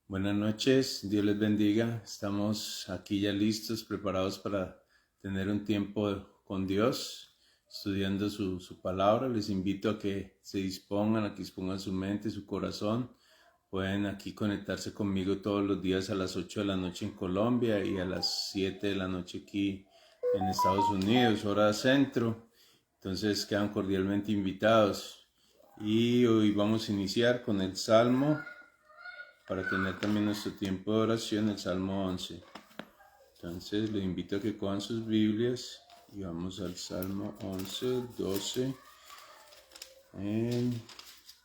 Buenas noches, Dios les bendiga. Estamos aquí ya listos, preparados para tener un tiempo con Dios, estudiando su palabra. Les invito a que se dispongan, a que dispongan su mente, su corazón. Pueden aquí conectarse conmigo todos los días a las 8 de la noche en Colombia y a las 7 de la noche aquí en Estados Unidos, hora centro. Entonces quedan cordialmente invitados. Y hoy vamos a iniciar con el Salmo para tener también nuestro tiempo de oración, el Salmo 11. Entonces les invito a que cojan sus Biblias y vamos al Salmo 11, 12,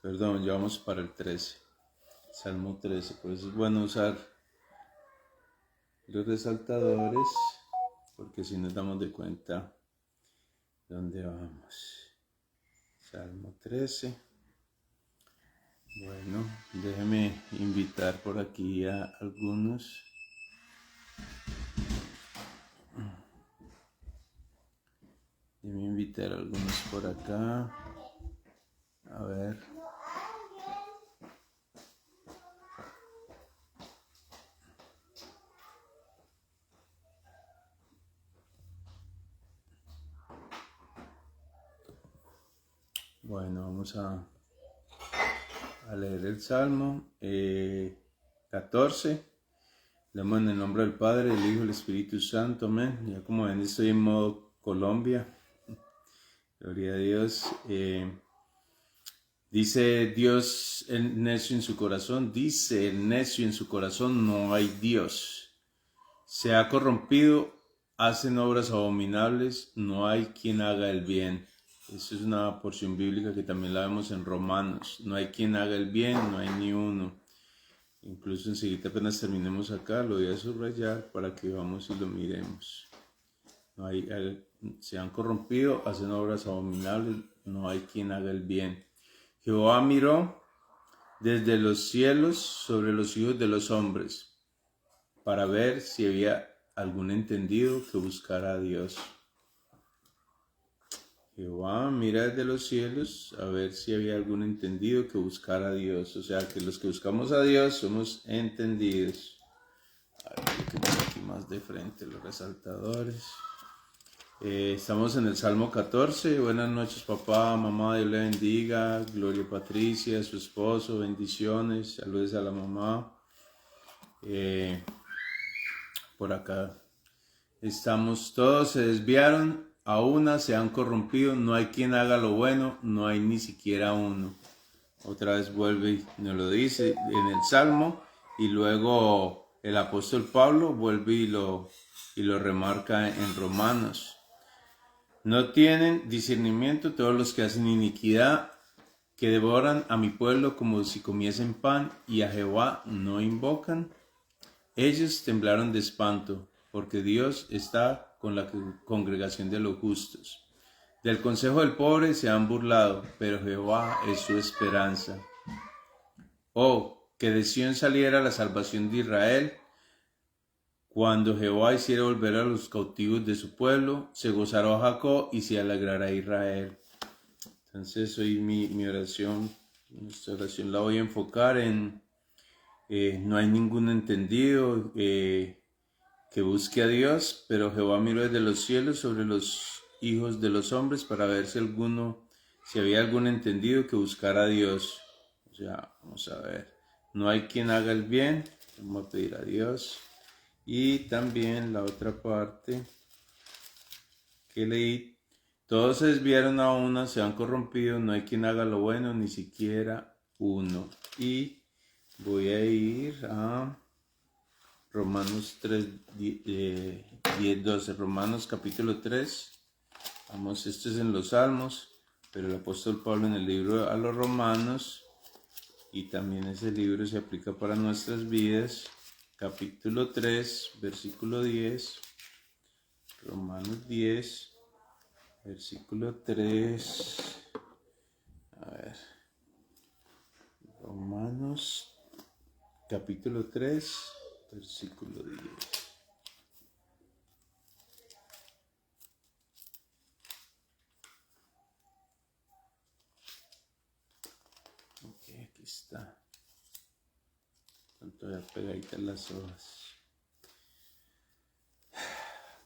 perdón, ya vamos para el 13, Salmo 13. Por eso es bueno usar los resaltadores, porque si nos damos de cuenta dónde vamos. Salmo 13. Bueno, déjeme invitar por aquí a algunos. Déjeme invitar a algunos por acá. A ver. Bueno, vamos a leer el Salmo 14. Leemos en el nombre del Padre, del Hijo y del Espíritu Santo. Amén. Ya como ven, estoy en modo Colombia. Gloria a Dios. Dice Dios el necio en su corazón. Dice el necio en su corazón, no hay Dios. Se ha corrompido, hacen obras abominables, no hay quien haga el bien. Esa es una porción bíblica que también la vemos en Romanos. No hay quien haga el bien, no hay ni uno. Incluso enseguida apenas terminemos acá, lo voy a subrayar para que vamos y lo miremos. Se han corrompido, hacen obras abominables, no hay quien haga el bien. Jehová miró desde los cielos sobre los hijos de los hombres, para ver si había algún entendido que buscara a Dios. Jehová mira desde los cielos a ver si había algún entendido que buscara a Dios. O sea que los que buscamos a Dios somos entendidos. A ver, yo que tengo aquí más de frente los resaltadores. Estamos en el Salmo 14. Buenas noches, papá, mamá, Dios le bendiga. Gloria Patricia, su esposo, bendiciones. Saludos a la mamá. Por acá estamos, todos se desviaron, a una se han corrompido, no hay quien haga lo bueno, no hay ni siquiera uno. Otra vez vuelve y nos lo dice en el Salmo, y luego el apóstol Pablo vuelve y lo remarca en Romanos. No tienen discernimiento todos los que hacen iniquidad, que devoran a mi pueblo como si comiesen pan, y a Jehová no invocan. Ellos temblaron de espanto, porque Dios está con la congregación de los justos. Del consejo del pobre se han burlado, pero Jehová es su esperanza. Oh, que de Sión saliera la salvación de Israel. Cuando Jehová hiciera volver a los cautivos de su pueblo, se gozará Jacob y se alegrará Israel. Entonces hoy mi oración, nuestra oración la voy a enfocar en no hay ningún entendido que busque a Dios, pero Jehová miró desde los cielos sobre los hijos de los hombres para ver si había algún entendido que buscara a Dios. O sea, vamos a ver, no hay quien haga el bien, vamos a pedir a Dios. Y también la otra parte que leí, todos se desviaron a una, se han corrompido, no hay quien haga lo bueno, ni siquiera uno. Y voy a ir a Romanos 3, 10, 12. Romanos capítulo 3. Vamos, esto es en los Salmos, pero el apóstol Pablo en el libro a los Romanos, y también ese libro se aplica para nuestras vidas. Capítulo 3, versículo 10. Romanos 10, versículo 3. A ver. Romanos capítulo 3, versículo 10. Ok, aquí está. todavía pegaditas las hojas.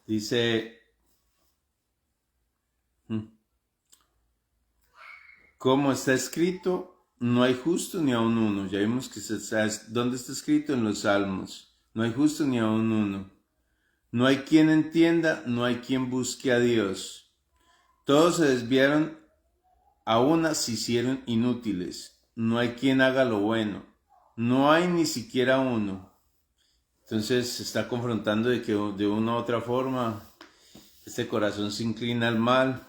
Dice, como está escrito, no hay justo ni aun uno. Ya vimos que ¿dónde está escrito? En los Salmos. No hay justo ni aun uno. No hay quien entienda, no hay quien busque a Dios. Todos se desviaron, a una se hicieron inútiles. No hay quien haga lo bueno. No hay ni siquiera uno. Entonces se está confrontando de que de una u otra forma este corazón se inclina al mal.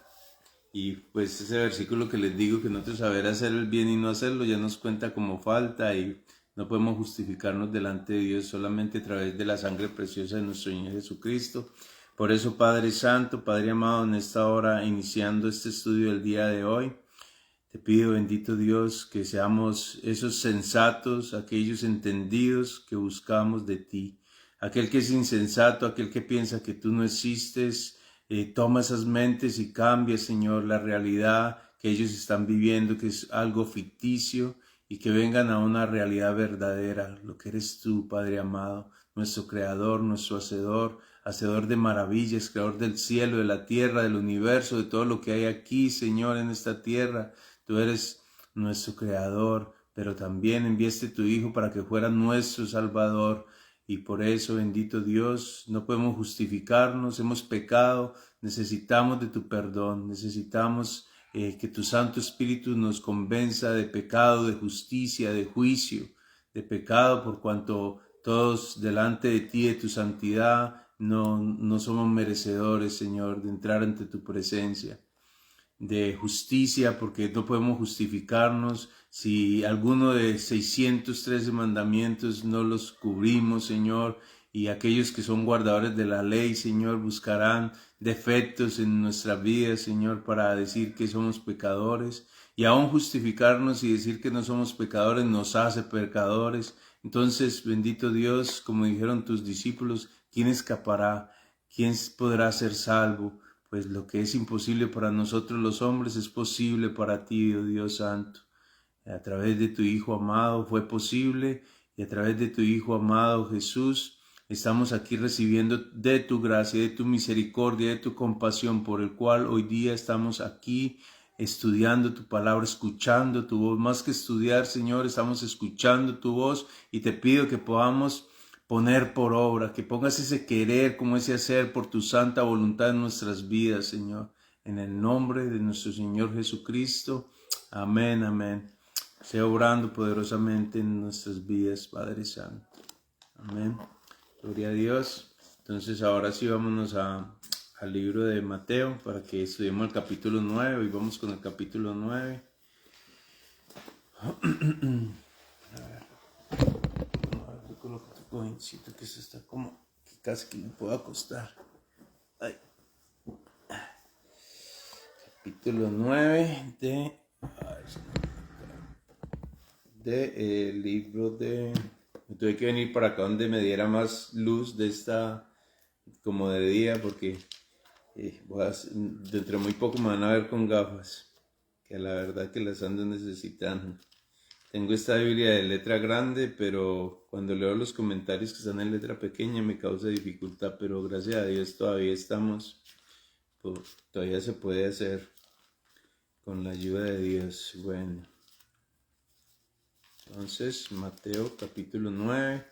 Y pues ese versículo que les digo, que nosotros saber hacer el bien y no hacerlo, ya nos cuenta como falta y no podemos justificarnos delante de Dios solamente a través de la sangre preciosa de nuestro Señor Jesucristo. Por eso, Padre Santo, Padre amado, en esta hora, iniciando este estudio del día de hoy, te pido, bendito Dios, que seamos esos sensatos, aquellos entendidos que buscamos de ti. Aquel que es insensato, aquel que piensa que tú no existes, toma esas mentes y cambia, Señor, la realidad que ellos están viviendo, que es algo ficticio, y que vengan a una realidad verdadera, lo que eres tú, Padre amado, nuestro Creador, nuestro Hacedor, Hacedor de maravillas, Creador del cielo, de la tierra, del universo, de todo lo que hay aquí, Señor, en esta tierra. Tú eres nuestro Creador, pero también enviaste tu Hijo para que fuera nuestro Salvador. Y por eso, bendito Dios, no podemos justificarnos, hemos pecado, necesitamos de tu perdón, necesitamos que tu Santo Espíritu nos convenza de pecado, de justicia, de juicio, de pecado, por cuanto todos delante de ti, de tu santidad, no somos merecedores, Señor, de entrar ante tu presencia. De justicia, porque no podemos justificarnos si alguno de 613 mandamientos no los cubrimos, Señor, y aquellos que son guardadores de la ley, Señor, buscarán defectos en nuestra vida, Señor, para decir que somos pecadores, y aún justificarnos y decir que no somos pecadores nos hace pecadores. Entonces, bendito Dios, como dijeron tus discípulos, ¿quién escapará? ¿Quién podrá ser salvo? Pues lo que es imposible para nosotros los hombres es posible para ti, oh Dios Santo. A través de tu Hijo amado fue posible, y a través de tu Hijo amado Jesús estamos aquí recibiendo de tu gracia, de tu misericordia, de tu compasión, por el cual hoy día estamos aquí estudiando tu palabra, escuchando tu voz. Más que estudiar, Señor, estamos escuchando tu voz, y te pido que podamos poner por obra, que pongas ese querer como ese hacer por tu santa voluntad en nuestras vidas, Señor. En el nombre de nuestro Señor Jesucristo. Amén, amén. Sea obrando poderosamente en nuestras vidas, Padre Santo. Amén. Gloria a Dios. Entonces ahora sí vámonos al libro de Mateo para que estudiemos el capítulo 9. Hoy vamos con el capítulo 9. Cojincito que se está como que casi que me puedo acostar. Ay. Capítulo 9 de el libro de... Tuve que venir para acá donde me diera más luz de esta, como de día, porque dentro de muy poco me van a ver con gafas, que la verdad que las ando necesitando. Tengo esta Biblia de letra grande, pero cuando leo los comentarios que están en letra pequeña me causa dificultad, pero gracias a Dios todavía todavía se puede hacer con la ayuda de Dios. Bueno, entonces Mateo capítulo 9.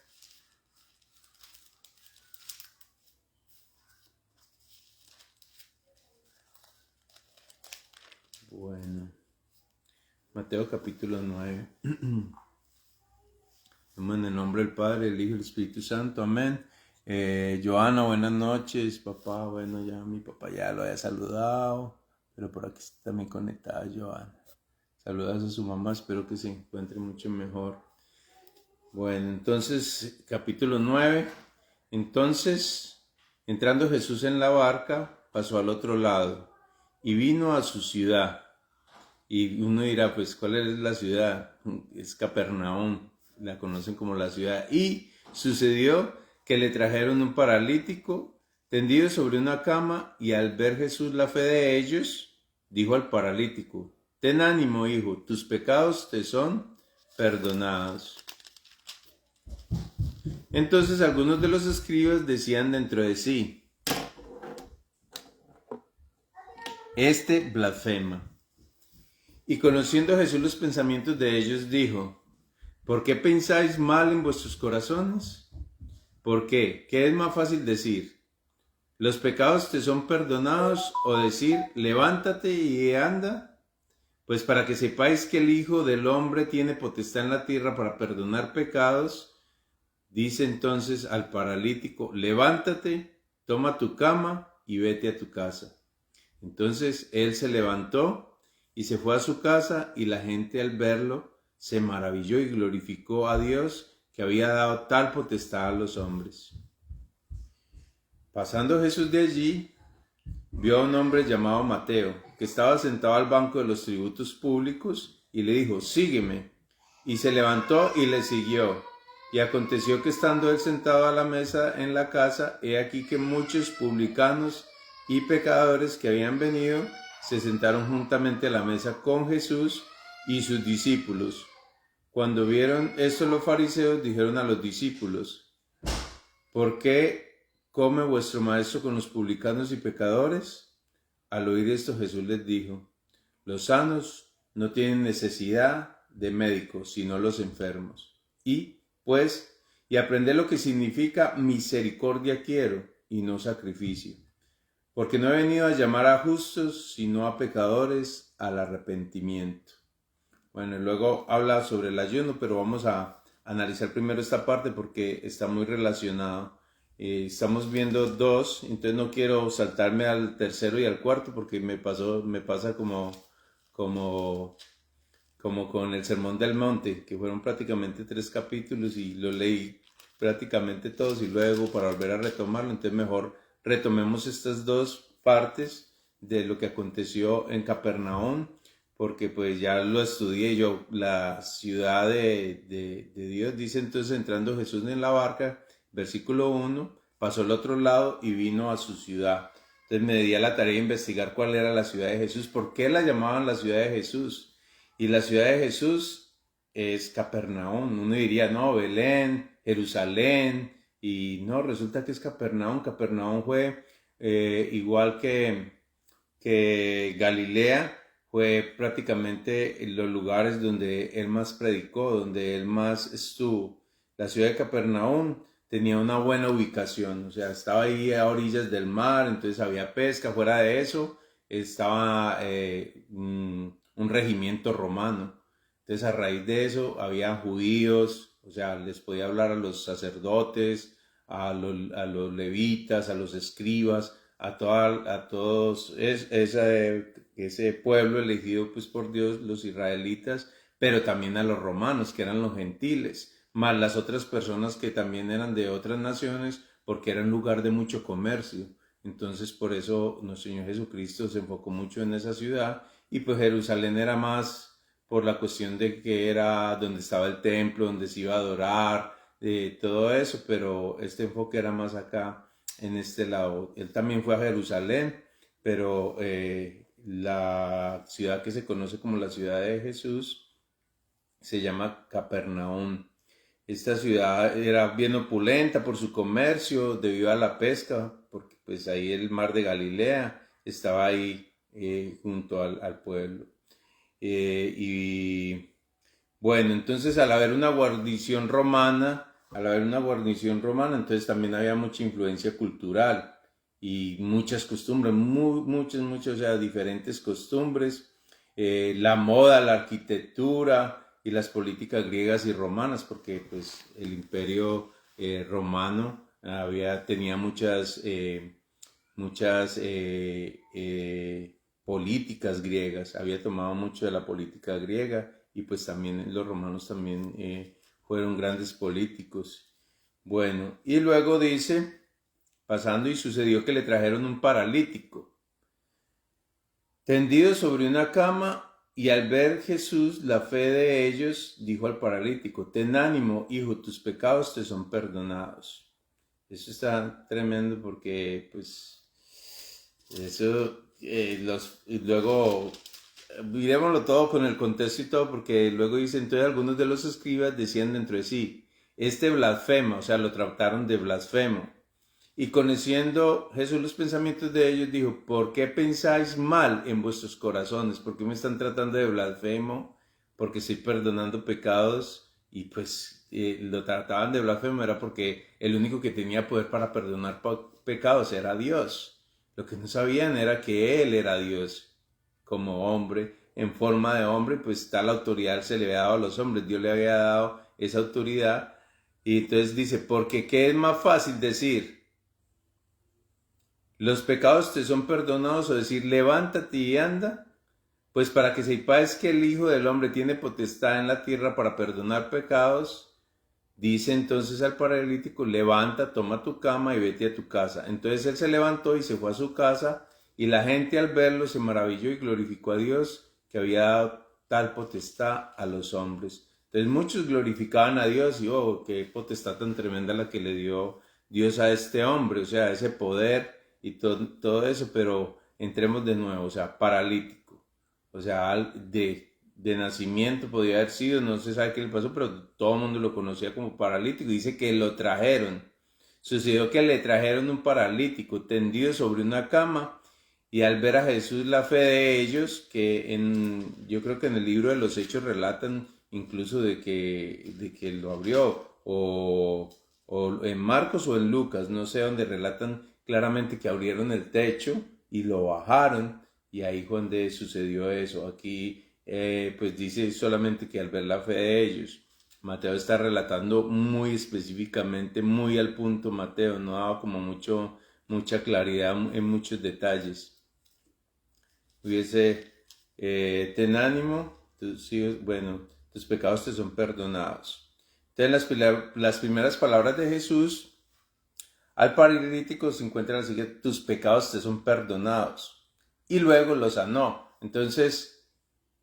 Bueno, Mateo capítulo 9. En el nombre del Padre, el Hijo y el Espíritu Santo. Amén. Joana, buenas noches. Papá, bueno, ya mi papá ya lo había saludado, pero por aquí está también conectada Joana. Saludas a su mamá, espero que se encuentre mucho mejor. Bueno, entonces, capítulo 9. Entonces, entrando Jesús en la barca, pasó al otro lado y vino a su ciudad. Y uno dirá, pues, ¿cuál es la ciudad? Es Capernaum, la conocen como la ciudad. Y sucedió que le trajeron un paralítico tendido sobre una cama, y al ver Jesús la fe de ellos, dijo al paralítico: ten ánimo, hijo, tus pecados te son perdonados. Entonces algunos de los escribas decían dentro de sí, este blasfema. Y conociendo Jesús los pensamientos de ellos, dijo, ¿por qué pensáis mal en vuestros corazones? ¿Por qué? ¿Qué es más fácil decir? ¿Los pecados te son perdonados? ¿O decir, levántate y anda? Pues para que sepáis que el Hijo del Hombre tiene potestad en la tierra para perdonar pecados, dice entonces al paralítico, levántate, toma tu cama y vete a tu casa. Entonces él se levantó y se fue a su casa, y la gente al verlo se maravilló y glorificó a Dios que había dado tal potestad a los hombres. Pasando Jesús de allí, vio a un hombre llamado Mateo, que estaba sentado al banco de los tributos públicos, y le dijo, sígueme. Y se levantó y le siguió. Y aconteció que estando él sentado a la mesa en la casa, he aquí que muchos publicanos y pecadores que habían venido se sentaron juntamente a la mesa con Jesús y sus discípulos. Cuando vieron esto los fariseos, dijeron a los discípulos, ¿por qué come vuestro maestro con los publicanos y pecadores? Al oír esto, Jesús les dijo, los sanos no tienen necesidad de médicos, sino los enfermos. Y aprended lo que significa misericordia quiero, y no sacrificio. Porque no he venido a llamar a justos, sino a pecadores al arrepentimiento. Bueno, luego habla sobre el ayuno, pero vamos a analizar primero esta parte porque está muy relacionado. Estamos viendo dos, entonces no quiero saltarme al tercero y al cuarto porque me pasa como con el Sermón del Monte, que fueron prácticamente 3 capítulos y lo leí prácticamente todos y luego para volver a retomarlo, entonces mejor retomemos estas dos partes de lo que aconteció en Capernaum, porque pues ya lo estudié yo. La ciudad de Dios, dice entonces entrando Jesús en la barca, versículo 1, pasó al otro lado y vino a su ciudad. Entonces me di a la tarea de investigar cuál era la ciudad de Jesús, por qué la llamaban la ciudad de Jesús. Y la ciudad de Jesús es Capernaum. Uno diría, no, Belén, Jerusalén, y no, resulta que es Capernaum. Capernaum fue igual que Galilea, fue prácticamente los lugares donde él más predicó, donde él más estuvo. La ciudad de Capernaum tenía una buena ubicación, o sea, estaba ahí a orillas del mar, entonces había pesca. Fuera de eso, estaba un regimiento romano. Entonces, a raíz de eso, había judíos, o sea, les podía hablar a los sacerdotes, a los levitas, a los escribas, a todos ese pueblo elegido pues por Dios, los israelitas, pero también a los romanos, que eran los gentiles, más las otras personas que también eran de otras naciones, porque era un lugar de mucho comercio. Entonces, por eso nuestro Señor Jesucristo se enfocó mucho en esa ciudad, y pues Jerusalén era más por la cuestión de que era donde estaba el templo, donde se iba a adorar, todo eso, pero este enfoque era más acá, en este lado. Él también fue a Jerusalén, pero la ciudad que se conoce como la ciudad de Jesús se llama Capernaum. Esta ciudad era bien opulenta por su comercio, debido a la pesca, porque pues ahí el mar de Galilea estaba ahí junto al pueblo. Y bueno, entonces al haber una guarnición romana, entonces también había mucha influencia cultural y muchas costumbres, muchas, o sea, diferentes costumbres, la moda, la arquitectura y las políticas griegas y romanas, porque pues el imperio romano tenía muchas políticas griegas, había tomado mucho de la política griega, y pues también los romanos también fueron grandes políticos. Bueno, y luego dice, pasando, y sucedió que le trajeron un paralítico, tendido sobre una cama, y al ver Jesús la fe de ellos, dijo al paralítico, ten ánimo, hijo, tus pecados te son perdonados. Eso está tremendo porque, pues, eso, luego, miremoslo todo con el contexto y todo, porque luego dice, entonces algunos de los escribas decían dentro de sí, este blasfema, o sea, lo trataron de blasfemo. Y conociendo Jesús los pensamientos de ellos, dijo, ¿por qué pensáis mal en vuestros corazones? ¿Por qué me están tratando de blasfemo? Porque estoy perdonando pecados. Y pues lo trataban de blasfemo era porque el único que tenía poder para perdonar pecados era Dios. Lo que no sabían era que Él era Dios como hombre, en forma de hombre, pues tal autoridad se le había dado a los hombres. Dios le había dado esa autoridad. Y entonces dice, porque ¿qué es más fácil decir? Los pecados te son perdonados, o decir, levántate y anda, pues para que sepáis que el Hijo del Hombre tiene potestad en la tierra para perdonar pecados, dice entonces al paralítico, levanta, toma tu cama y vete a tu casa. Entonces él se levantó y se fue a su casa, y la gente al verlo se maravilló y glorificó a Dios que había dado tal potestad a los hombres. Entonces muchos glorificaban a Dios y, oh, qué potestad tan tremenda la que le dio Dios a este hombre, o sea, ese poder y todo eso, pero entremos de nuevo, o sea, paralítico, o sea, de nacimiento podía haber sido, no se sabe qué le pasó, pero todo el mundo lo conocía como paralítico. Dice que lo trajeron, sucedió que le trajeron un paralítico tendido sobre una cama, y al ver a Jesús la fe de ellos, yo creo que en el libro de los Hechos relatan incluso de que lo abrió, o en Marcos o en Lucas, no sé, donde relatan claramente que abrieron el techo y lo bajaron, y ahí fue donde sucedió eso. Aquí pues dice solamente que al ver la fe de ellos. Mateo está relatando muy específicamente, muy al punto. Mateo no daba como mucha claridad en muchos detalles. Hubiese, ten ánimo, bueno, tus pecados te son perdonados. Entonces las primeras palabras de Jesús al paralítico se encuentra la siguiente: tus pecados te son perdonados. Y luego lo sanó. Entonces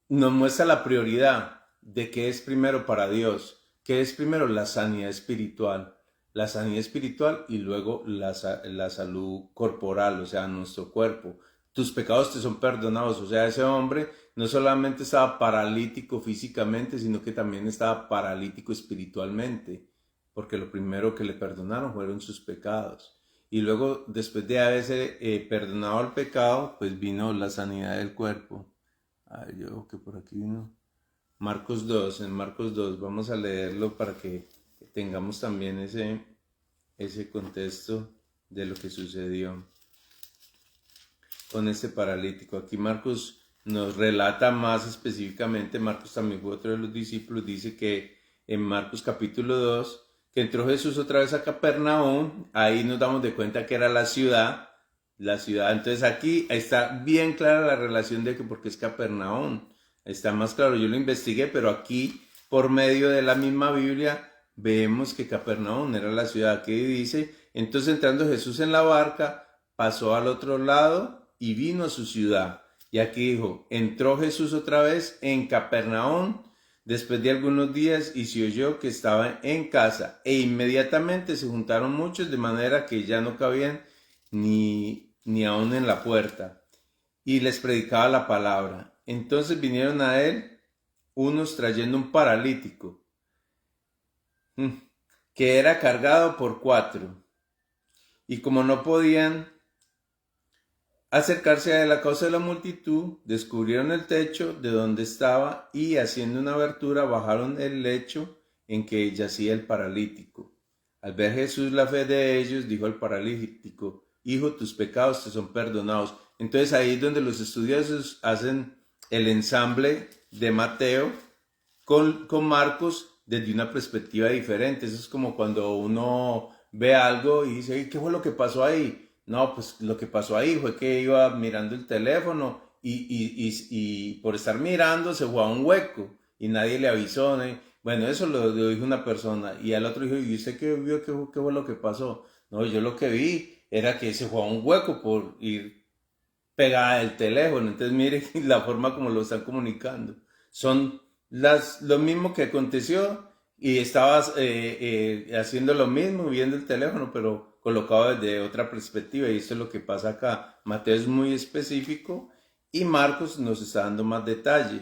nos muestra la prioridad de qué es primero para Dios. ¿Qué es primero? La sanidad espiritual. La sanidad espiritual y luego la salud corporal, o sea, nuestro cuerpo. Tus pecados te son perdonados. O sea, ese hombre no solamente estaba paralítico físicamente, sino que también estaba paralítico espiritualmente, porque lo primero que le perdonaron fueron sus pecados. Y luego, después de haberse perdonado el pecado, pues vino la sanidad del cuerpo. Ay, yo creo que por aquí vino Marcos 2, en Marcos 2, vamos a leerlo para que tengamos también ese contexto de lo que sucedió con este paralítico. Aquí Marcos nos relata más específicamente, Marcos también fue otro de los discípulos, dice que en Marcos capítulo 2, que entró Jesús otra vez a Capernaum. Ahí nos damos de cuenta que era la ciudad. Entonces aquí está bien clara la relación de que porque es Capernaum. Está más claro, yo lo investigué, pero aquí por medio de la misma Biblia vemos que Capernaum era la ciudad. Aquí dice, entonces entrando Jesús en la barca, pasó al otro lado y vino a su ciudad. Y aquí dijo, entró Jesús otra vez en Capernaum después de algunos días, y se oyó que estaba en casa, e inmediatamente se juntaron muchos, de manera que ya no cabían ni aún en la puerta, y les predicaba la palabra. Entonces vinieron a él unos trayendo un paralítico, que era cargado por 4, y como no podían acercarse a él a causa de la multitud, descubrieron el techo de donde estaba, y haciendo una abertura bajaron el lecho en que yacía el paralítico. Al ver Jesús la fe de ellos, dijo al paralítico, hijo, tus pecados te son perdonados. Entonces ahí es donde los estudiosos hacen el ensamble de Mateo con Marcos desde una perspectiva diferente. Eso es como cuando uno ve algo y dice, ¿qué fue lo que pasó ahí? No, pues lo que pasó ahí fue que iba mirando el teléfono y por estar mirando se fue a un hueco y nadie le avisó, ¿no? Bueno, eso lo dijo una persona, y al otro dijo, ¿y usted qué vio? ¿Qué fue lo que pasó? No, yo lo que vi era que se fue a un hueco por ir pegada del teléfono. Entonces mire la forma como lo están comunicando. Son lo mismo que aconteció, y estabas haciendo lo mismo, viendo el teléfono, pero colocado desde otra perspectiva, y eso es lo que pasa acá. Mateo es muy específico y Marcos nos está dando más detalle.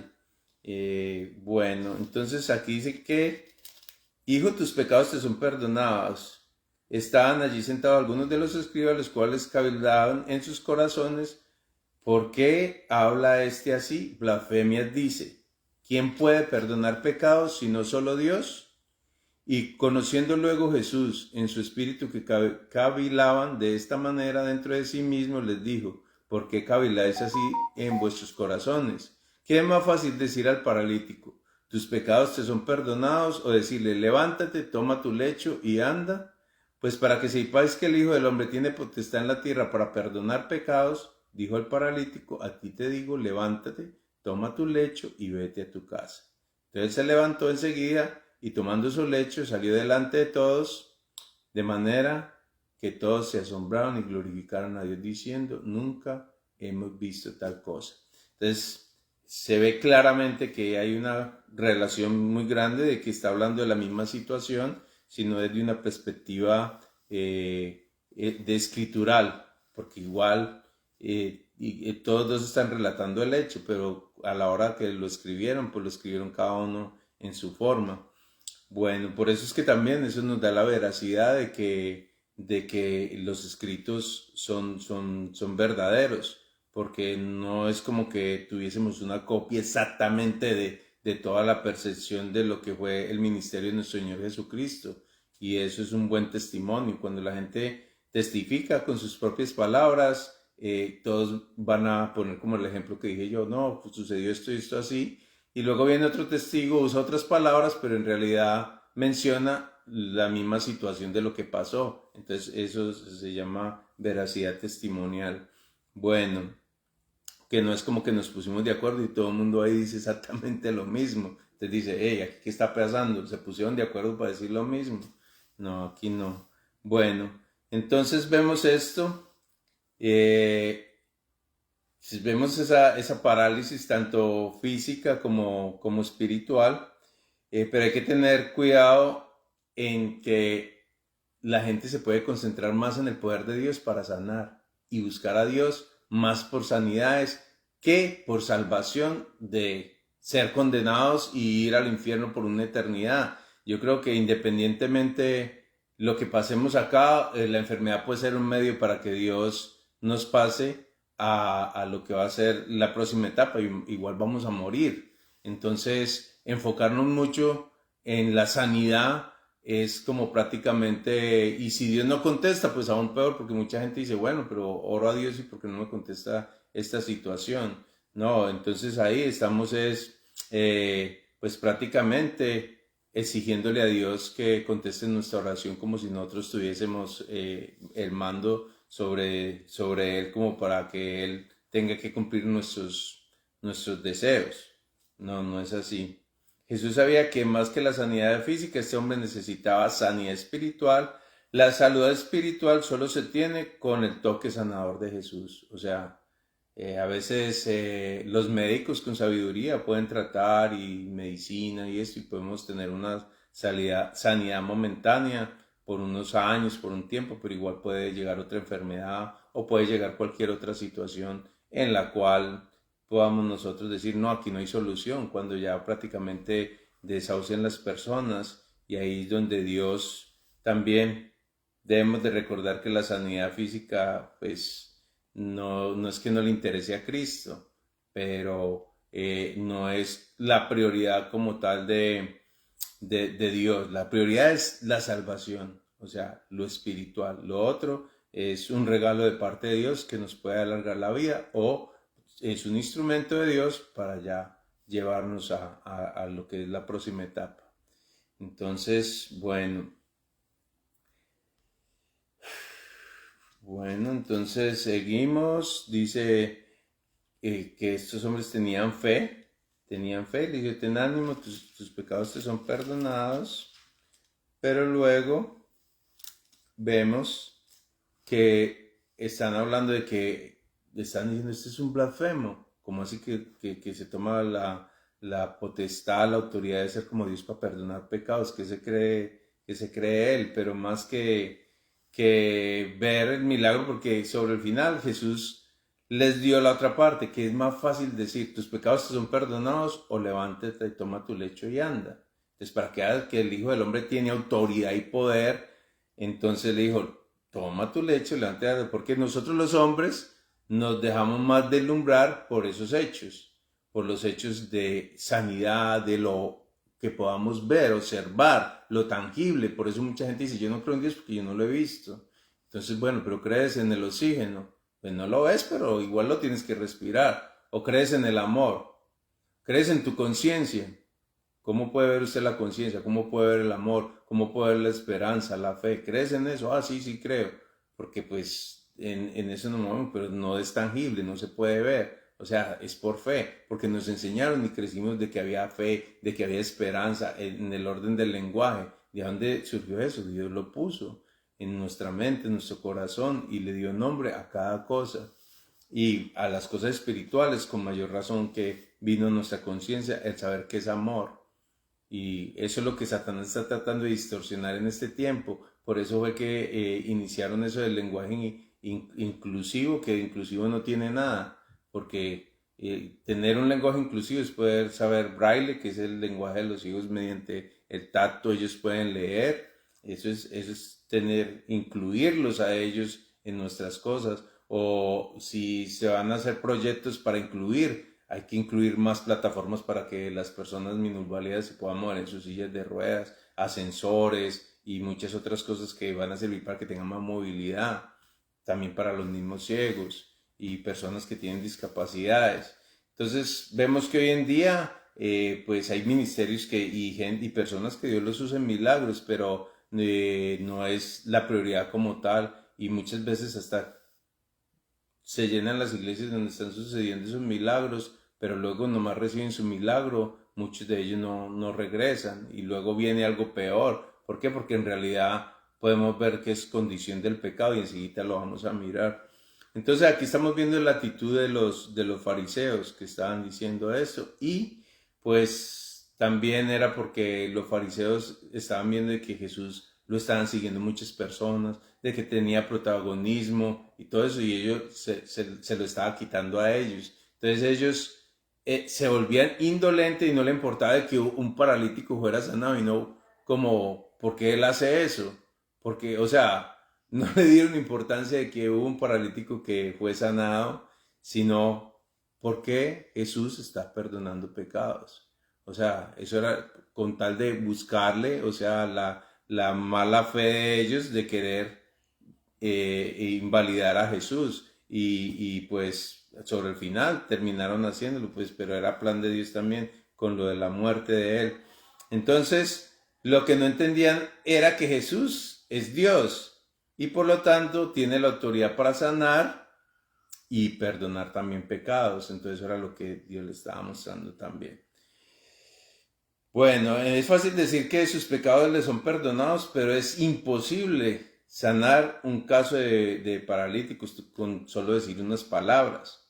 Bueno, entonces aquí dice que Hijo, tus pecados te son perdonados. Estaban allí sentados algunos de los escribas, los cuales cavildaban en sus corazones. ¿Por qué habla este así? Blasfemias dice. ¿Quién puede perdonar pecados sino solo Dios? Y conociendo luego Jesús en su espíritu que cavilaban de esta manera dentro de sí mismos, les dijo: ¿por qué caviláis así en vuestros corazones? ¿Qué es más fácil decir al paralítico: tus pecados te son perdonados, o decirle: levántate, toma tu lecho y anda? Pues para que sepáis que el Hijo del Hombre tiene potestad en la tierra para perdonar pecados, dijo el paralítico: a ti te digo, levántate, toma tu lecho y vete a tu casa. Entonces se levantó enseguida y tomando su lecho salió delante de todos, de manera que todos se asombraron y glorificaron a Dios diciendo: nunca hemos visto tal cosa. Entonces se ve claramente que hay una relación muy grande de que está hablando de la misma situación, sino desde una perspectiva de escritural, porque igual todos dos están relatando el hecho, pero a la hora que lo escribieron, pues lo escribieron cada uno en su forma. Bueno, por eso es que también eso nos da la veracidad de que los escritos son verdaderos, porque no es como que tuviésemos una copia exactamente de toda la percepción de lo que fue el ministerio de nuestro Señor Jesucristo. Y eso es un buen testimonio. Cuando la gente testifica con sus propias palabras, todos van a poner como el ejemplo que dije yo: no, pues sucedió esto y esto así. Y luego viene otro testigo, usa otras palabras, pero en realidad menciona la misma situación de lo que pasó. Entonces eso se llama veracidad testimonial. Bueno, que no es como que nos pusimos de acuerdo y todo el mundo ahí dice exactamente lo mismo. Entonces dice: hey, ¿aquí qué está pasando? ¿Se pusieron de acuerdo para decir lo mismo? No, aquí no. Bueno, entonces vemos esto. Vemos esa parálisis tanto física como espiritual, pero hay que tener cuidado en que la gente se puede concentrar más en el poder de Dios para sanar y buscar a Dios más por sanidades que por salvación de ser condenados y ir al infierno por una eternidad. Yo creo que independientemente lo que pasemos acá, la enfermedad puede ser un medio para que Dios nos pase a lo que va a ser la próxima etapa. Igual vamos a morir. Entonces, enfocarnos mucho en la sanidad es como prácticamente, y si Dios no contesta, pues aún peor, porque mucha gente dice: bueno, pero oro a Dios y porque no me contesta esta situación. No, entonces ahí estamos pues prácticamente exigiéndole a Dios que conteste nuestra oración como si nosotros tuviésemos el mando sobre Él, como para que Él tenga que cumplir nuestros deseos. No, no es así. Jesús sabía que más que la sanidad física, este hombre necesitaba sanidad espiritual. La salud espiritual solo se tiene con el toque sanador de Jesús. O sea, a veces los médicos con sabiduría pueden tratar y medicina y esto, y podemos tener una sanidad momentánea por unos años, por un tiempo, pero igual puede llegar otra enfermedad o puede llegar cualquier otra situación en la cual podamos nosotros decir: no, aquí no hay solución, cuando ya prácticamente desahucian las personas. Y ahí es donde Dios también debemos de recordar que la sanidad física, pues no es que no le interese a Cristo, pero no es la prioridad como tal de Dios. La prioridad es la salvación, o sea, lo espiritual. Lo otro es un regalo de parte de Dios que nos puede alargar la vida, o es un instrumento de Dios para ya llevarnos a lo que es la próxima etapa. Entonces, bueno, entonces seguimos. Dice que estos hombres tenían fe. Le dijo: ten ánimo, tus pecados te son perdonados. Pero luego vemos que están hablando de que están diciendo: este es un blasfemo. ¿Cómo así que se toma la potestad, la autoridad de ser como Dios para perdonar pecados? Que se cree él? Pero más que ver el milagro, porque sobre el final Jesús les dio la otra parte, que es más fácil decir: tus pecados te son perdonados, o levántate y toma tu lecho y anda. Entonces, para que haga que el Hijo del Hombre tiene autoridad y poder, entonces le dijo, toma tu lecho, levántate, porque nosotros los hombres nos dejamos más deslumbrar por esos hechos, por los hechos de sanidad, de lo que podamos ver, observar, lo tangible. Por eso mucha gente dice, yo no creo en Dios porque yo no lo he visto. Entonces, bueno, pero crees en el oxígeno. Pues no lo ves, pero igual lo tienes que respirar. O crees en el amor. Crees en tu conciencia. ¿Cómo puede ver usted la conciencia? ¿Cómo puede ver el amor? ¿Cómo puede ver la esperanza, la fe? ¿Crees en eso? Ah, sí, sí creo. Porque pues en eso no movemos, pero no es tangible, no se puede ver. O sea, es por fe, porque nos enseñaron y crecimos de que había fe, de que había esperanza en el orden del lenguaje. ¿De dónde surgió eso? Dios lo puso en nuestra mente, en nuestro corazón, y le dio nombre a cada cosa. Y a las cosas espirituales, con mayor razón que vino nuestra conciencia, el saber que es amor. Y eso es lo que Satanás está tratando de distorsionar en este tiempo. Por eso fue que iniciaron eso del lenguaje inclusivo, que inclusivo no tiene nada. Porque tener un lenguaje inclusivo es poder saber braille, que es el lenguaje de los hijos mediante el tacto, ellos pueden leer. Eso es tener, incluirlos a ellos en nuestras cosas. O si se van a hacer proyectos para incluir, hay que incluir más plataformas para que las personas minusválidas se puedan mover en sus sillas de ruedas, ascensores y muchas otras cosas que van a servir para que tengan más movilidad. También para los mismos ciegos y personas que tienen discapacidades. Entonces vemos que hoy en día pues hay ministerios y personas que Dios los usa en milagros, pero no es la prioridad como tal, y muchas veces hasta se llenan las iglesias donde están sucediendo esos milagros, pero luego nomás reciben su milagro, muchos de ellos no regresan y luego viene algo peor. ¿Por qué? Porque en realidad podemos ver que es condición del pecado y enseguida lo vamos a mirar. Entonces aquí estamos viendo la actitud de los fariseos que estaban diciendo eso, y pues también era porque los fariseos estaban viendo que Jesús lo estaban siguiendo muchas personas, de que tenía protagonismo y todo eso, y ellos se lo estaba quitando a ellos. Entonces ellos se volvían indolentes y no le importaba de que un paralítico fuera sanado, y no como, ¿por qué él hace eso? Porque, o sea, no le dieron importancia de que hubo un paralítico que fue sanado, sino porque Jesús está perdonando pecados. O sea, eso era con tal de buscarle, o sea, la mala fe de ellos de querer invalidar a Jesús, y pues sobre el final terminaron haciéndolo, pues, pero era plan de Dios también con lo de la muerte de él. Entonces, lo que no entendían era que Jesús es Dios y por lo tanto tiene la autoridad para sanar y perdonar también pecados. Entonces era lo que Dios le estaba mostrando también. Bueno, es fácil decir que sus pecados le son perdonados, pero es imposible sanar un caso de paralíticos con solo decir unas palabras.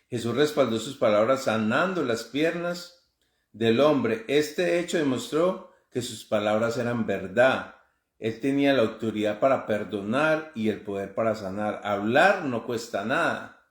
Jesús respaldó sus palabras sanando las piernas del hombre. Este hecho demostró que sus palabras eran verdad. Él tenía la autoridad para perdonar y el poder para sanar. Hablar no cuesta nada.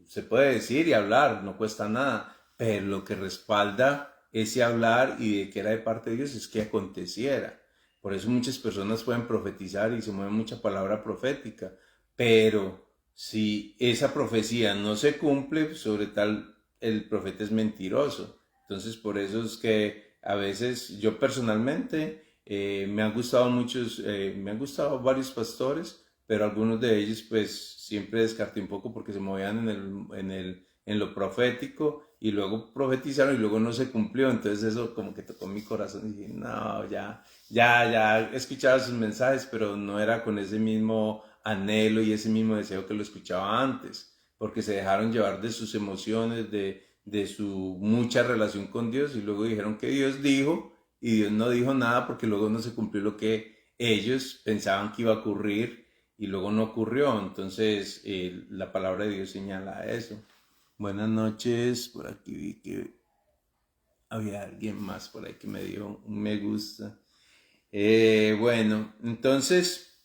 Se puede decir y hablar, no cuesta nada. Pero lo que respalda ese hablar y de que era de parte de Dios es que aconteciera. Por eso muchas personas pueden profetizar y se mueve mucha palabra profética. Pero si esa profecía no se cumple, sobre tal, el profeta es mentiroso. Entonces, por eso es que a veces yo personalmente me han gustado varios pastores, pero algunos de ellos pues siempre descarté un poco porque se movían en lo profético y luego profetizaron y luego no se cumplió. Entonces eso como que tocó mi corazón y dije, no, ya escuchaba sus mensajes, pero no era con ese mismo anhelo y ese mismo deseo que lo escuchaba antes, porque se dejaron llevar de sus emociones, de su mucha relación con Dios, y luego dijeron que Dios dijo y Dios no dijo nada porque luego no se cumplió lo que ellos pensaban que iba a ocurrir y luego no ocurrió. Entonces la palabra de Dios señala eso. Buenas noches, por aquí vi que había alguien más por ahí que me dio un me gusta. Bueno, entonces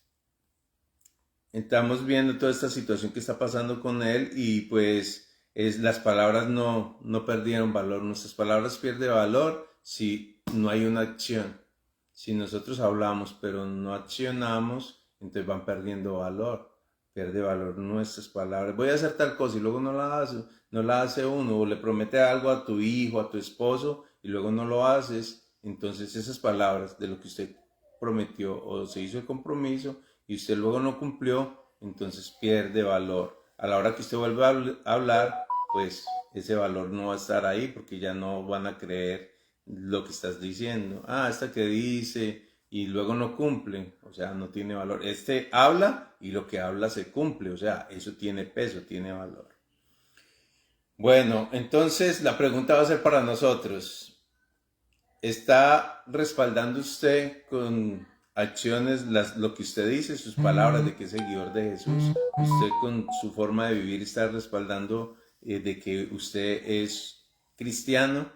estamos viendo toda esta situación que está pasando con él, y pues las palabras no perdieron valor. Nuestras palabras pierden valor si no hay una acción. Si nosotros hablamos pero no accionamos, entonces van perdiendo valor. Pierde valor nuestras palabras. Voy a hacer tal cosa y luego no la hace uno, o le promete algo a tu hijo, a tu esposo, y luego no lo haces. Entonces esas palabras de lo que usted prometió o se hizo el compromiso y usted luego no cumplió, entonces pierde valor. A la hora que usted vuelva a hablar, pues ese valor no va a estar ahí porque ya no van a creer lo que estás diciendo. Esta que dice y luego no cumple, o sea, no tiene valor. Este habla y lo que habla se cumple, o sea, eso tiene peso, tiene valor. Bueno, entonces la pregunta va a ser para nosotros. ¿Está respaldando usted con acciones lo que usted dice, sus palabras de que es seguidor de Jesús? ¿Usted con su forma de vivir está respaldando de que usted es cristiano?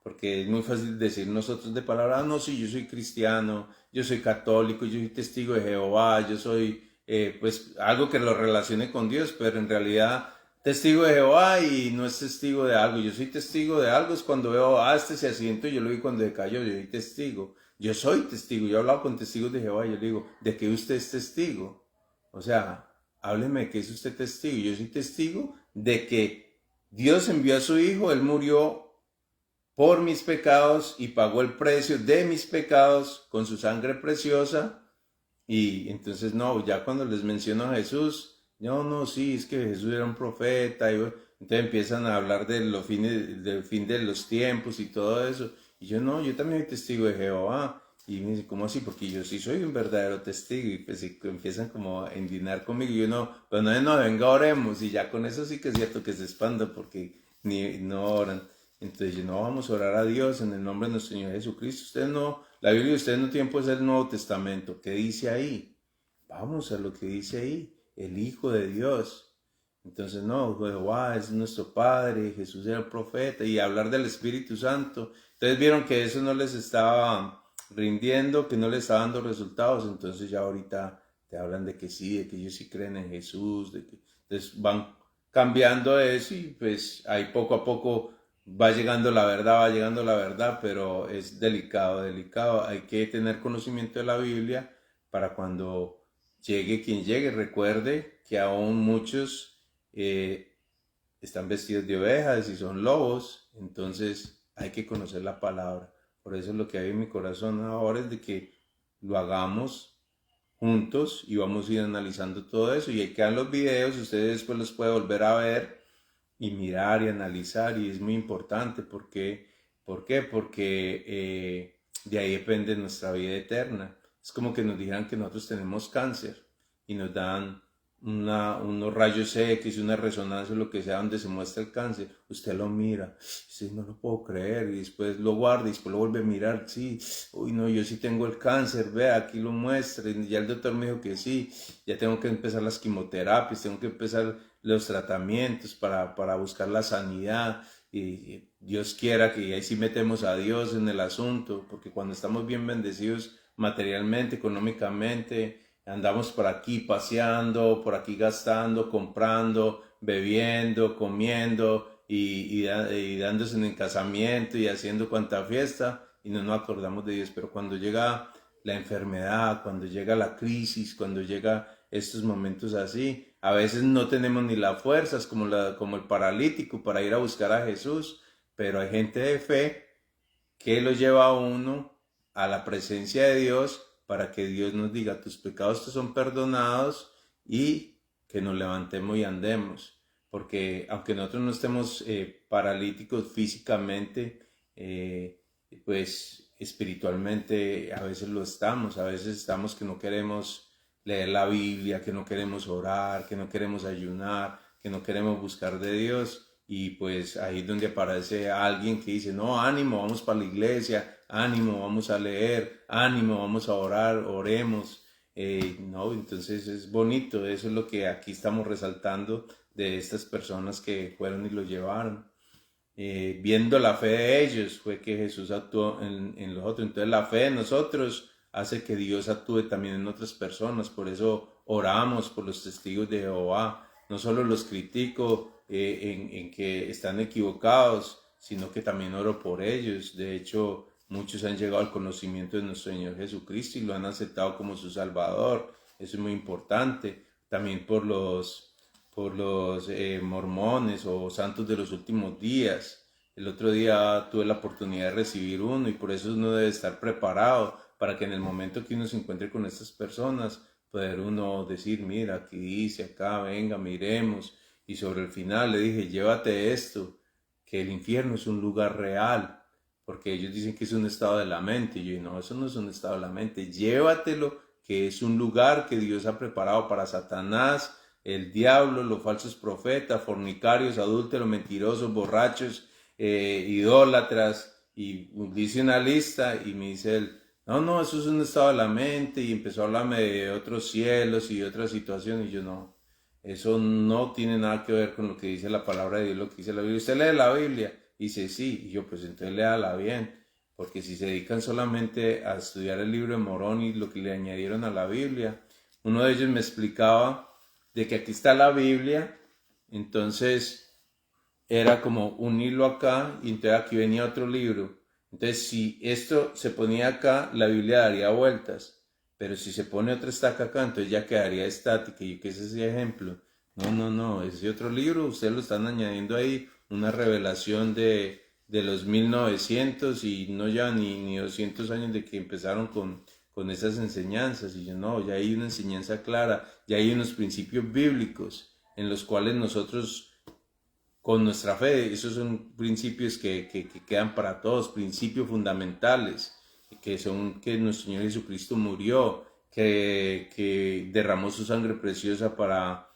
Porque es muy fácil decir nosotros de palabra, no, sí, yo soy cristiano, yo soy católico, yo soy testigo de Jehová, yo soy, pues, algo que lo relacione con Dios, pero en realidad testigo de Jehová y no es testigo de algo. Yo soy testigo de algo, es cuando veo, este se accidentó, yo lo vi cuando se cayó, yo soy testigo. Yo soy testigo, yo he hablado con testigos de Jehová y yo le digo, ¿de qué usted es testigo? O sea, hábleme de qué es usted testigo. Yo soy testigo de que Dios envió a su Hijo, Él murió por mis pecados y pagó el precio de mis pecados con su sangre preciosa. Y entonces no, ya cuando les menciono a Jesús, no, sí, es que Jesús era un profeta, y entonces empiezan a hablar de los fines, del fin de los tiempos y todo eso. Y yo no, yo también soy testigo de Jehová. Y me dice, ¿cómo así? Porque yo sí soy un verdadero testigo. Y pues empiezan como a endinar conmigo. Y yo no, pues no, venga, oremos. Y ya con eso sí que es cierto que se expanda porque no oran. Entonces yo no, vamos a orar a Dios en el nombre de nuestro Señor Jesucristo. Ustedes no, la Biblia de ustedes no tienen pues el Nuevo Testamento. ¿Qué dice ahí? Vamos a lo que dice ahí, el Hijo de Dios. Entonces no, Jehová es nuestro Padre, Jesús era el profeta y hablar del Espíritu Santo. Entonces vieron que eso no les estaba rindiendo, que no les estaba dando resultados. Entonces ya ahorita te hablan de que sí, de que ellos sí creen en Jesús, de que entonces van cambiando eso y pues ahí poco a poco va llegando la verdad, pero es delicado, delicado. Hay que tener conocimiento de la Biblia para cuando llegue quien llegue, recuerde que aún muchos están vestidos de ovejas y son lobos, entonces hay que conocer la palabra. Por eso lo que hay en mi corazón ahora es de que lo hagamos juntos y vamos a ir analizando todo eso. Y ahí quedan los videos, ustedes después los pueden volver a ver y mirar y analizar, y es muy importante porque, ¿por qué? Porque de ahí depende nuestra vida eterna. Es como que nos dijeran que nosotros tenemos cáncer y nos dan unos rayos X, una resonancia, lo que sea, donde se muestra el cáncer. Usted lo mira, sí, no lo puedo creer, y después lo guarda y después lo vuelve a mirar, sí, uy, no, yo sí tengo el cáncer, vea, aquí lo muestra, y ya el doctor me dijo que sí, ya tengo que empezar las quimioterapias, tengo que empezar los tratamientos para buscar la sanidad, y Dios quiera que ahí sí metemos a Dios en el asunto, porque cuando estamos bien bendecidos materialmente, económicamente, andamos por aquí paseando, por aquí gastando, comprando, bebiendo, comiendo y dándose en el casamiento y haciendo cuanta fiesta y no nos acordamos de Dios. Pero cuando llega la enfermedad, cuando llega la crisis, cuando llega estos momentos así, a veces no tenemos ni las fuerzas como el paralítico para ir a buscar a Jesús, pero hay gente de fe que lo lleva a uno a la presencia de Dios para que Dios nos diga, tus pecados te son perdonados, y que nos levantemos y andemos. Porque aunque nosotros no estemos paralíticos físicamente, pues espiritualmente a veces lo estamos. A veces estamos que no queremos leer la Biblia, que no queremos orar, que no queremos ayunar, que no queremos buscar de Dios. Y pues ahí es donde aparece alguien que dice, no, ánimo, vamos para la iglesia, ánimo, vamos a leer, ánimo, vamos a orar, oremos. No, entonces es bonito, eso es lo que aquí estamos resaltando de estas personas que fueron y lo llevaron. Viendo la fe de ellos fue que Jesús actuó en los otros. Entonces la fe de nosotros hace que Dios actúe también en otras personas. Por eso oramos por los testigos de Jehová. No solo los critico en que están equivocados, sino que también oro por ellos. De hecho, muchos han llegado al conocimiento de nuestro Señor Jesucristo y lo han aceptado como su Salvador. Eso es muy importante. También por los mormones o santos de los últimos días. El otro día tuve la oportunidad de recibir uno y por eso uno debe estar preparado para que en el momento que uno se encuentre con estas personas, poder uno decir, mira, aquí dice, acá, venga, miremos. Y sobre el final le dije, llévate esto, que el infierno es un lugar real, porque ellos dicen que es un estado de la mente. Y yo, no, eso no es un estado de la mente, llévatelo, que es un lugar que Dios ha preparado para Satanás, el diablo, los falsos profetas, fornicarios, adúlteros, mentirosos, borrachos, idólatras, y dice una lista y me dice él, no, eso es un estado de la mente, y empezó a hablarme de otros cielos y de otras situaciones, y yo no, eso no tiene nada que ver con lo que dice la palabra de Dios, lo que dice la Biblia. ¿Usted lee la Biblia? Y dice, sí, y yo, pues entonces léala bien, porque si se dedican solamente a estudiar el libro de Morón y lo que le añadieron a la Biblia, uno de ellos me explicaba de que aquí está la Biblia, entonces era como un hilo acá y entonces aquí venía otro libro. Entonces si esto se ponía acá, la Biblia daría vueltas, pero si se pone otra estaca acá, entonces ya quedaría estática. ¿Y qué es ese ejemplo? No, ese otro libro, ustedes lo están añadiendo ahí, una revelación de los 1900 y no ya ni 200 años de que empezaron con esas enseñanzas. Y yo, no, ya hay una enseñanza clara, ya hay unos principios bíblicos en los cuales nosotros, con nuestra fe, esos son principios que quedan para todos, principios fundamentales, que son que nuestro Señor Jesucristo murió, que derramó su sangre preciosa para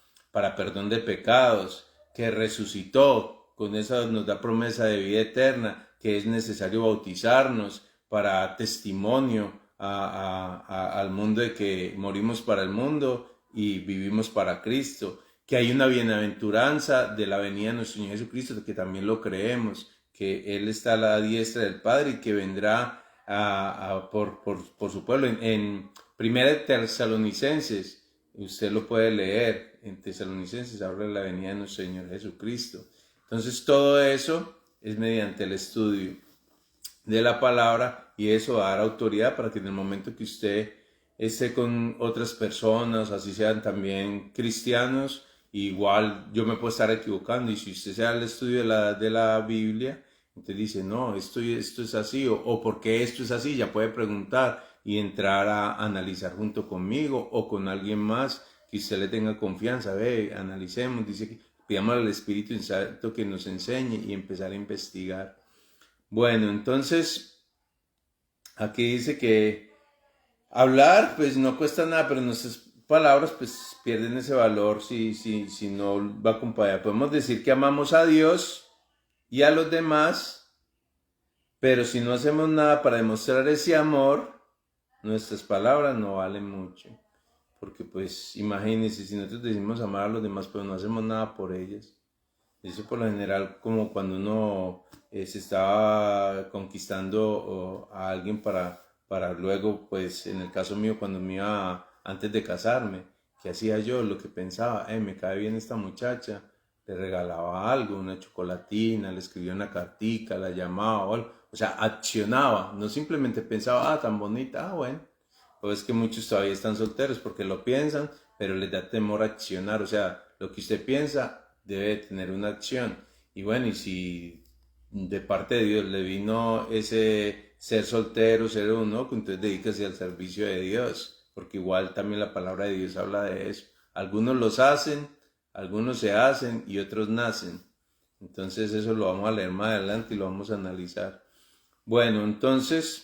perdón de pecados, que resucitó, con eso nos da promesa de vida eterna, que es necesario bautizarnos para testimonio al mundo de que morimos para el mundo y vivimos para Cristo, que hay una bienaventuranza de la venida de nuestro Señor Jesucristo, que también lo creemos, que Él está a la diestra del Padre y que vendrá por su pueblo. En Primera de Tesalonicenses, usted lo puede leer, en Tesalonicenses habla de la venida de nuestro Señor Jesucristo. Entonces todo eso es mediante el estudio de la palabra, y eso va a dar autoridad para que en el momento que usted esté con otras personas, así sean también cristianos, igual yo me puedo estar equivocando, y si usted se da el estudio de la Biblia, entonces dice, no, esto es así, o por qué esto es así, ya puede preguntar y entrar a analizar junto conmigo o con alguien más que usted le tenga confianza. Ve, analicemos, dice que pidamos al Espíritu Santo que nos enseñe y empezar a investigar. Bueno, entonces aquí dice que hablar pues no cuesta nada, pero nuestras palabras pues pierden ese valor si no va acompañada. Podemos decir que amamos a Dios y a los demás, pero si no hacemos nada para demostrar ese amor, nuestras palabras no valen mucho. Porque pues imagínense, si nosotros decimos amar a los demás, pero no hacemos nada por ellas. Eso por lo general, como cuando uno se estaba conquistando a alguien para luego, pues en el caso mío, cuando me iba antes de casarme, ¿qué hacía yo? Lo que pensaba, me cae bien esta muchacha, le regalaba algo, una chocolatina, le escribía una cartica, la llamaba o algo. O sea, accionaba, no simplemente pensaba, tan bonita, bueno. O es que muchos todavía están solteros porque lo piensan, pero les da temor a accionar. O sea, lo que usted piensa debe tener una acción. Y bueno, y si de parte de Dios le vino ese ser soltero, ser uno, entonces dedíquese al servicio de Dios, porque igual también la palabra de Dios habla de eso. Algunos los hacen, algunos se hacen y otros nacen. Entonces eso lo vamos a leer más adelante y lo vamos a analizar. Bueno, entonces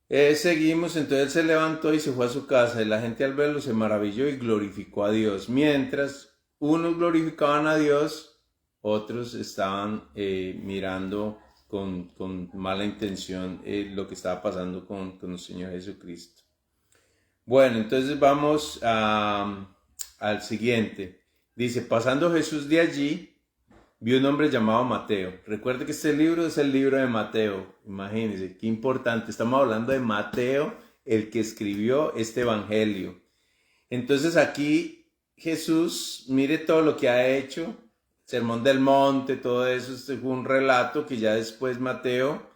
seguimos. Entonces él se levantó y se fue a su casa, y la gente al verlo se maravilló y glorificó a Dios. Mientras unos glorificaban a Dios, otros estaban mirando con mala intención lo que estaba pasando con el Señor Jesucristo. Bueno, entonces vamos al siguiente. Dice, pasando Jesús de allí, vio un hombre llamado Mateo. Recuerde que este libro es el libro de Mateo. Imagínense, qué importante. Estamos hablando de Mateo, el que escribió este evangelio. Entonces aquí Jesús, mire todo lo que ha hecho. Sermón del Monte, todo eso. Este fue un relato que ya después Mateo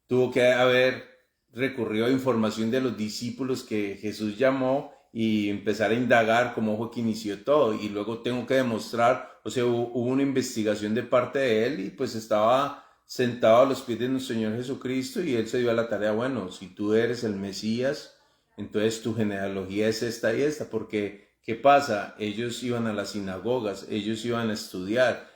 tuvo que haber recurrido a información de los discípulos que Jesús llamó y empezar a indagar cómo fue que inició todo. Y luego tengo que demostrar, o sea, hubo una investigación de parte de él y pues estaba sentado a los pies de nuestro Señor Jesucristo y él se dio a la tarea, bueno, si tú eres el Mesías, entonces tu genealogía es esta y esta, porque ¿qué pasa? Ellos iban a las sinagogas, ellos iban a estudiar.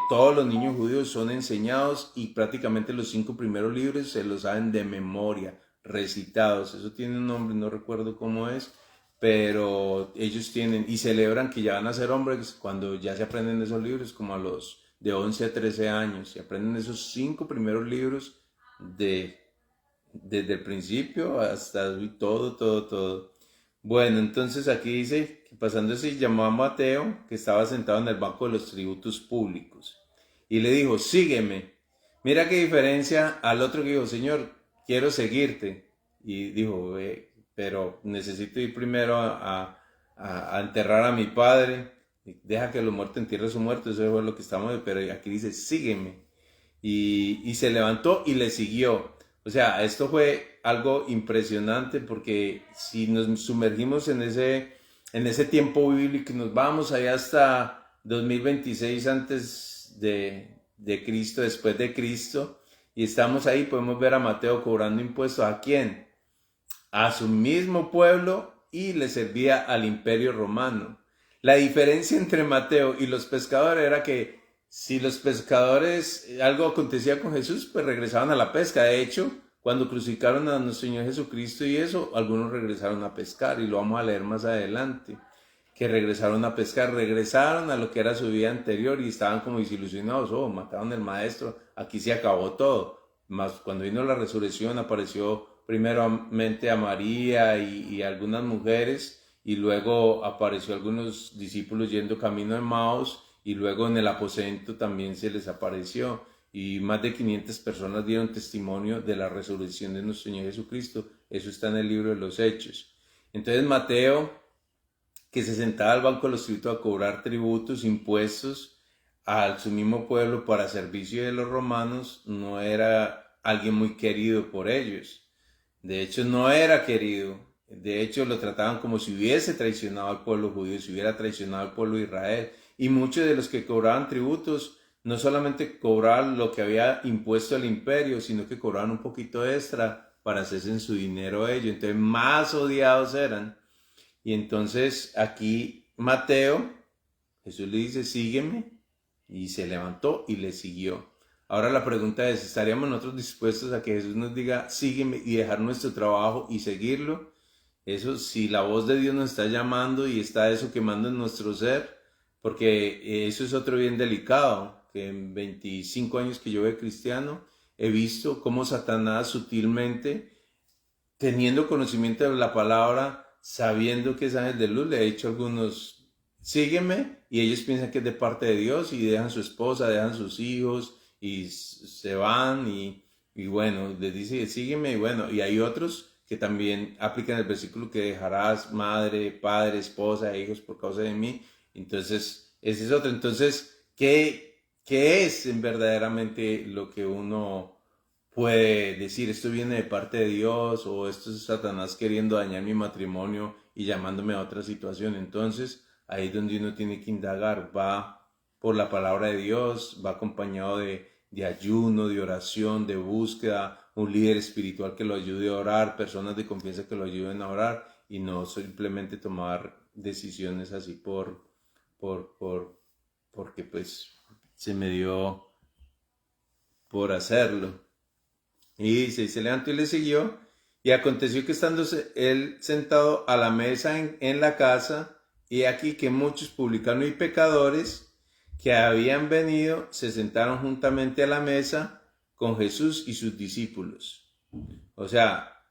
Todos los niños judíos son enseñados y prácticamente los 5 primeros libros se los saben de memoria, recitados. Eso tiene un nombre, no recuerdo cómo es, pero ellos tienen y celebran que ya van a ser hombres cuando ya se aprenden esos libros, como a los de 11 a 13 años, se aprenden esos 5 primeros libros de, desde el principio hasta todo, todo, todo. Bueno, entonces aquí dice que pasando así llamó a Mateo, que estaba sentado en el banco de los tributos públicos, y le dijo, sígueme. Mira qué diferencia al otro que dijo, Señor, quiero seguirte. Y dijo, pero necesito ir primero a enterrar a mi padre. Deja que los muertos entierren su muerto, eso fue lo que estamos, pero aquí dice, sígueme. Y se levantó y le siguió. O sea, esto fue algo impresionante porque si nos sumergimos en ese tiempo bíblico y nos vamos allá hasta 2026 antes de Cristo, después de Cristo, y estamos ahí, podemos ver a Mateo cobrando impuestos. ¿A quién? A su mismo pueblo y le servía al imperio romano. La diferencia entre Mateo y los pescadores era que si los pescadores, algo acontecía con Jesús, pues regresaban a la pesca. De hecho, cuando crucificaron a nuestro Señor Jesucristo y eso, algunos regresaron a pescar y lo vamos a leer más adelante, que regresaron a pescar, regresaron a lo que era su vida anterior y estaban como desilusionados, oh, mataron al maestro, aquí se acabó todo. Mas cuando vino la resurrección apareció primeramente a María y algunas mujeres y luego apareció algunos discípulos yendo camino de Maús y luego en el aposento también se les apareció y más de 500 personas dieron testimonio de la resurrección de nuestro Señor Jesucristo. Eso está en el libro de los Hechos. Entonces Mateo, que se sentaba al banco de los tributos a cobrar tributos, impuestos a su mismo pueblo para servicio de los romanos, no era alguien muy querido por ellos. De hecho, no era querido. De hecho, lo trataban como si hubiese traicionado al pueblo judío, si hubiera traicionado al pueblo de Israel. Y muchos de los que cobraban tributos no solamente cobraban lo que había impuesto el imperio, sino que cobraban un poquito extra para hacerse en su dinero ellos. Entonces, más odiados eran. Y entonces aquí Mateo, Jesús le dice, sígueme, y se levantó y le siguió. Ahora la pregunta es, ¿estaríamos nosotros dispuestos a que Jesús nos diga, sígueme y dejar nuestro trabajo y seguirlo? Eso, si la voz de Dios nos está llamando y está eso quemando en nuestro ser, porque eso es otro bien delicado, que en 25 años que yo soy cristiano, he visto cómo Satanás sutilmente, teniendo conocimiento de la palabra, sabiendo que es ángel de luz, le ha dicho a algunos, sígueme, y ellos piensan que es de parte de Dios y dejan su esposa, dejan sus hijos y se van y bueno, les dice, sígueme, y bueno, y hay otros que también aplican el versículo que dejarás madre, padre, esposa, hijos por causa de mí. Entonces, ese es otro. Entonces, ¿qué es verdaderamente lo que uno puede decir, esto viene de parte de Dios o esto es Satanás queriendo dañar mi matrimonio y llamándome a otra situación? Entonces, ahí es donde uno tiene que indagar, va por la palabra de Dios, va acompañado de ayuno, de oración, de búsqueda, un líder espiritual que lo ayude a orar, personas de confianza que lo ayuden a orar y no simplemente tomar decisiones así porque pues se me dio por hacerlo. Y dice, y se levantó y le siguió. Y aconteció que estando él sentado a la mesa en la casa, y aquí que muchos publicanos y pecadores que habían venido se sentaron juntamente a la mesa con Jesús y sus discípulos. O sea,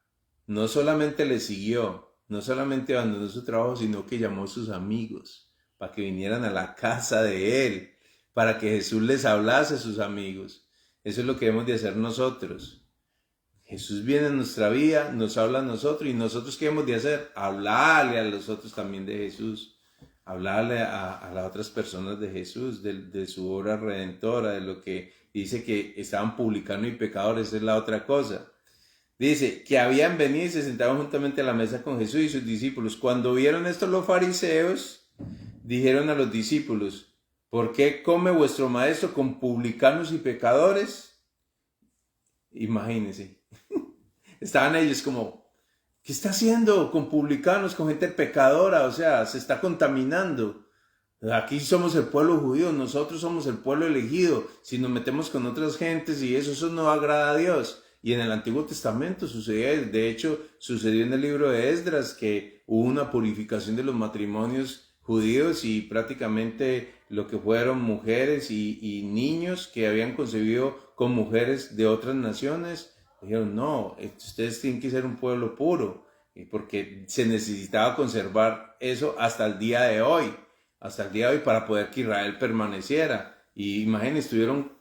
no solamente le siguió, no solamente abandonó su trabajo, sino que llamó a sus amigos para que vinieran a la casa de él, para que Jesús les hablase a sus amigos. Eso es lo que debemos de hacer nosotros. Jesús viene en nuestra vida, nos habla a nosotros y nosotros ¿qué hemos de hacer? Hablarle a los otros también de Jesús, hablarle a las otras personas de Jesús, de su obra redentora, de lo que dice que estaban publicanos y pecadores, esa es la otra cosa. Dice que habían venido y se sentaban juntamente a la mesa con Jesús y sus discípulos. Cuando vieron esto los fariseos, dijeron a los discípulos, ¿por qué come vuestro maestro con publicanos y pecadores? Imagínense. Estaban ellos como, ¿qué está haciendo con publicanos, con gente pecadora? O sea, se está contaminando. Aquí somos el pueblo judío, nosotros somos el pueblo elegido. Si nos metemos con otras gentes y eso no agrada a Dios. Y en el Antiguo Testamento sucedía, de hecho, sucedió en el libro de Esdras que hubo una purificación de los matrimonios judíos y prácticamente lo que fueron mujeres y niños que habían concebido con mujeres de otras naciones. Dijeron, no, ustedes tienen que ser un pueblo puro, porque se necesitaba conservar eso hasta el día de hoy para poder que Israel permaneciera. Y imagínense, estuvieron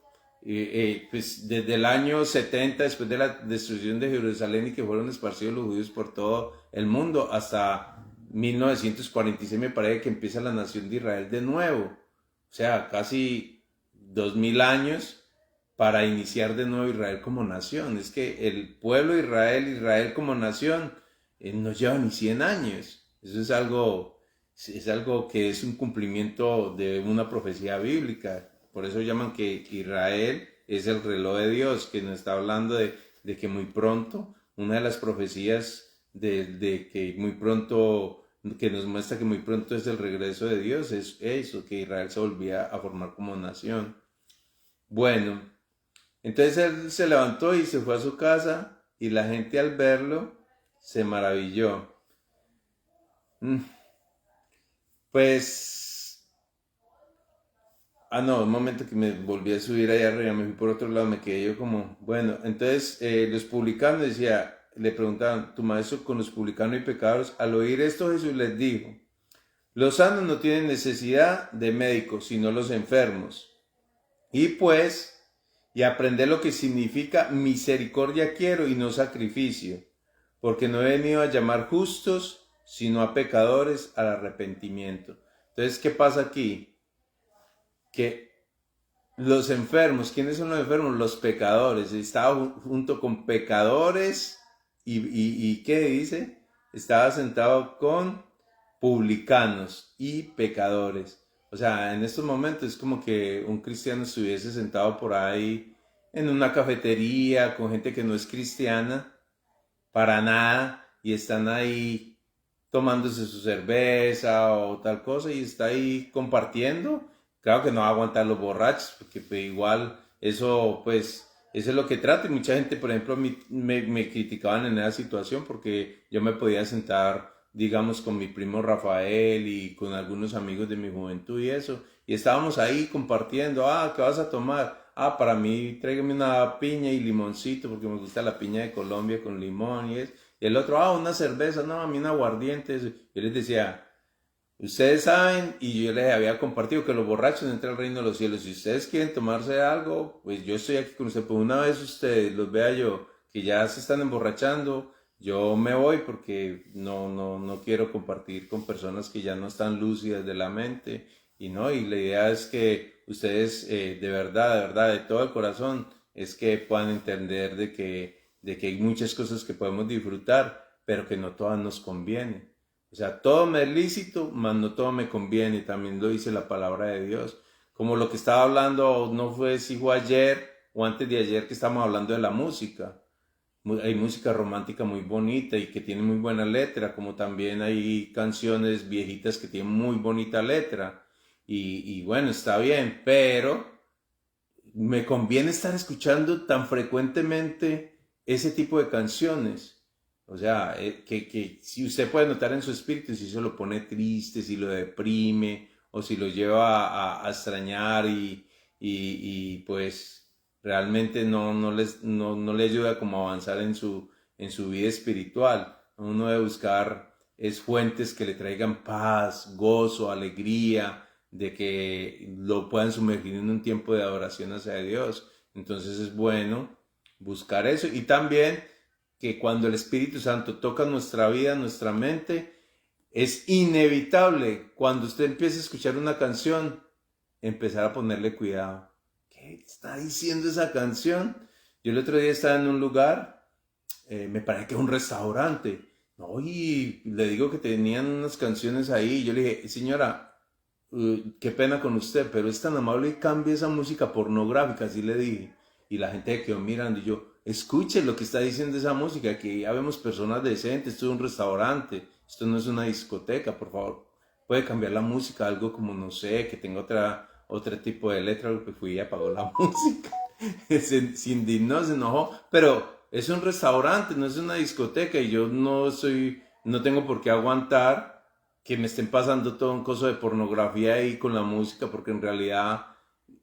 pues desde el año 70, después de la destrucción de Jerusalén y que fueron esparcidos los judíos por todo el mundo, hasta 1946 me parece que empieza la nación de Israel de nuevo. O sea, casi 2000 años para iniciar de nuevo Israel como nación. Es que el pueblo de Israel como nación, no lleva ni 100 años. Eso es algo que es un cumplimiento de una profecía bíblica. Por eso llaman que Israel es el reloj de Dios, que nos está hablando de que muy pronto, una de las profecías de que muy pronto, que nos muestra que muy pronto es el regreso de Dios, es eso, que Israel se volvía a formar como nación. Bueno, entonces él se levantó y se fue a su casa y la gente al verlo se maravilló. Pues, no, un momento que me volví a subir allá arriba, me fui por otro lado, me quedé yo como, bueno, entonces los publicanos le preguntaban, tu maestro con los publicanos y pecadores, al oír esto Jesús les dijo, los sanos no tienen necesidad de médicos, sino los enfermos. Y aprender lo que significa misericordia quiero y no sacrificio, porque no he venido a llamar justos, sino a pecadores al arrepentimiento. Entonces, ¿qué pasa aquí? Que los enfermos, ¿quiénes son los enfermos? Los pecadores. Estaba junto con pecadores y ¿qué dice? Estaba sentado con publicanos y pecadores. O sea, en estos momentos es como que un cristiano estuviese sentado por ahí en una cafetería con gente que no es cristiana para nada y están ahí tomándose su cerveza o tal cosa y está ahí compartiendo. Claro que no va a aguantar los borrachos porque pues, igual eso es lo que trata. Y mucha gente, por ejemplo, me criticaban en esa situación porque yo me podía sentar, digamos, con mi primo Rafael y con algunos amigos de mi juventud y eso. Y estábamos ahí compartiendo, ¿qué vas a tomar? Para mí tráigame una piña y limoncito porque me gusta la piña de Colombia con limón y eso. Y el otro, una cerveza, no, a mí un aguardiente. Yo les decía, ustedes saben, y yo les había compartido que los borrachos entran al reino de los cielos. Si ustedes quieren tomarse algo, pues yo estoy aquí con ustedes. Pues una vez ustedes los vea yo que ya se están emborrachando, yo me voy porque no quiero compartir con personas que ya no están lúcidas de la mente. Y la idea es que ustedes de verdad, de todo el corazón, es que puedan entender de que hay muchas cosas que podemos disfrutar, pero que no todas nos convienen. O sea, todo me es lícito, mas no todo me conviene, también lo dice la palabra de Dios. Como lo que estaba hablando, no fue si fue ayer o antes de ayer que estábamos hablando de la música. Hay música romántica muy bonita y que tiene muy buena letra, como también hay canciones viejitas que tienen muy bonita letra. Y bueno, está bien, pero me conviene estar escuchando tan frecuentemente ese tipo de canciones. O sea, que si usted puede notar en su espíritu si se lo pone triste, si lo deprime o si lo lleva a extrañar y pues realmente no le ayuda como a avanzar en su vida espiritual. Uno debe buscar fuentes que le traigan paz, gozo, alegría, de que lo puedan sumergir en un tiempo de adoración hacia Dios. Entonces es bueno buscar eso y también que cuando el Espíritu Santo toca nuestra vida, nuestra mente, es inevitable cuando usted empiece a escuchar una canción, empezar a ponerle cuidado. ¿Qué ¿qué está diciendo esa canción? Yo el otro día estaba en un lugar, me parece que es un restaurante, ¿no? Y le digo que tenían unas canciones ahí, y yo le dije, señora, qué pena con usted, pero es tan amable y cambia esa música pornográfica, así le dije. Y la gente se quedó mirando y yo, escuche lo que está diciendo esa música, que ya vemos personas decentes, esto es un restaurante, esto no es una discoteca, por favor. Puede cambiar la música, algo como, no sé, que tenga otro tipo de letra, lo que fui y apagó la música. Se indignó, se enojó, pero es un restaurante, no es una discoteca y yo no tengo por qué aguantar que me estén pasando todo un coso de pornografía ahí con la música, porque en realidad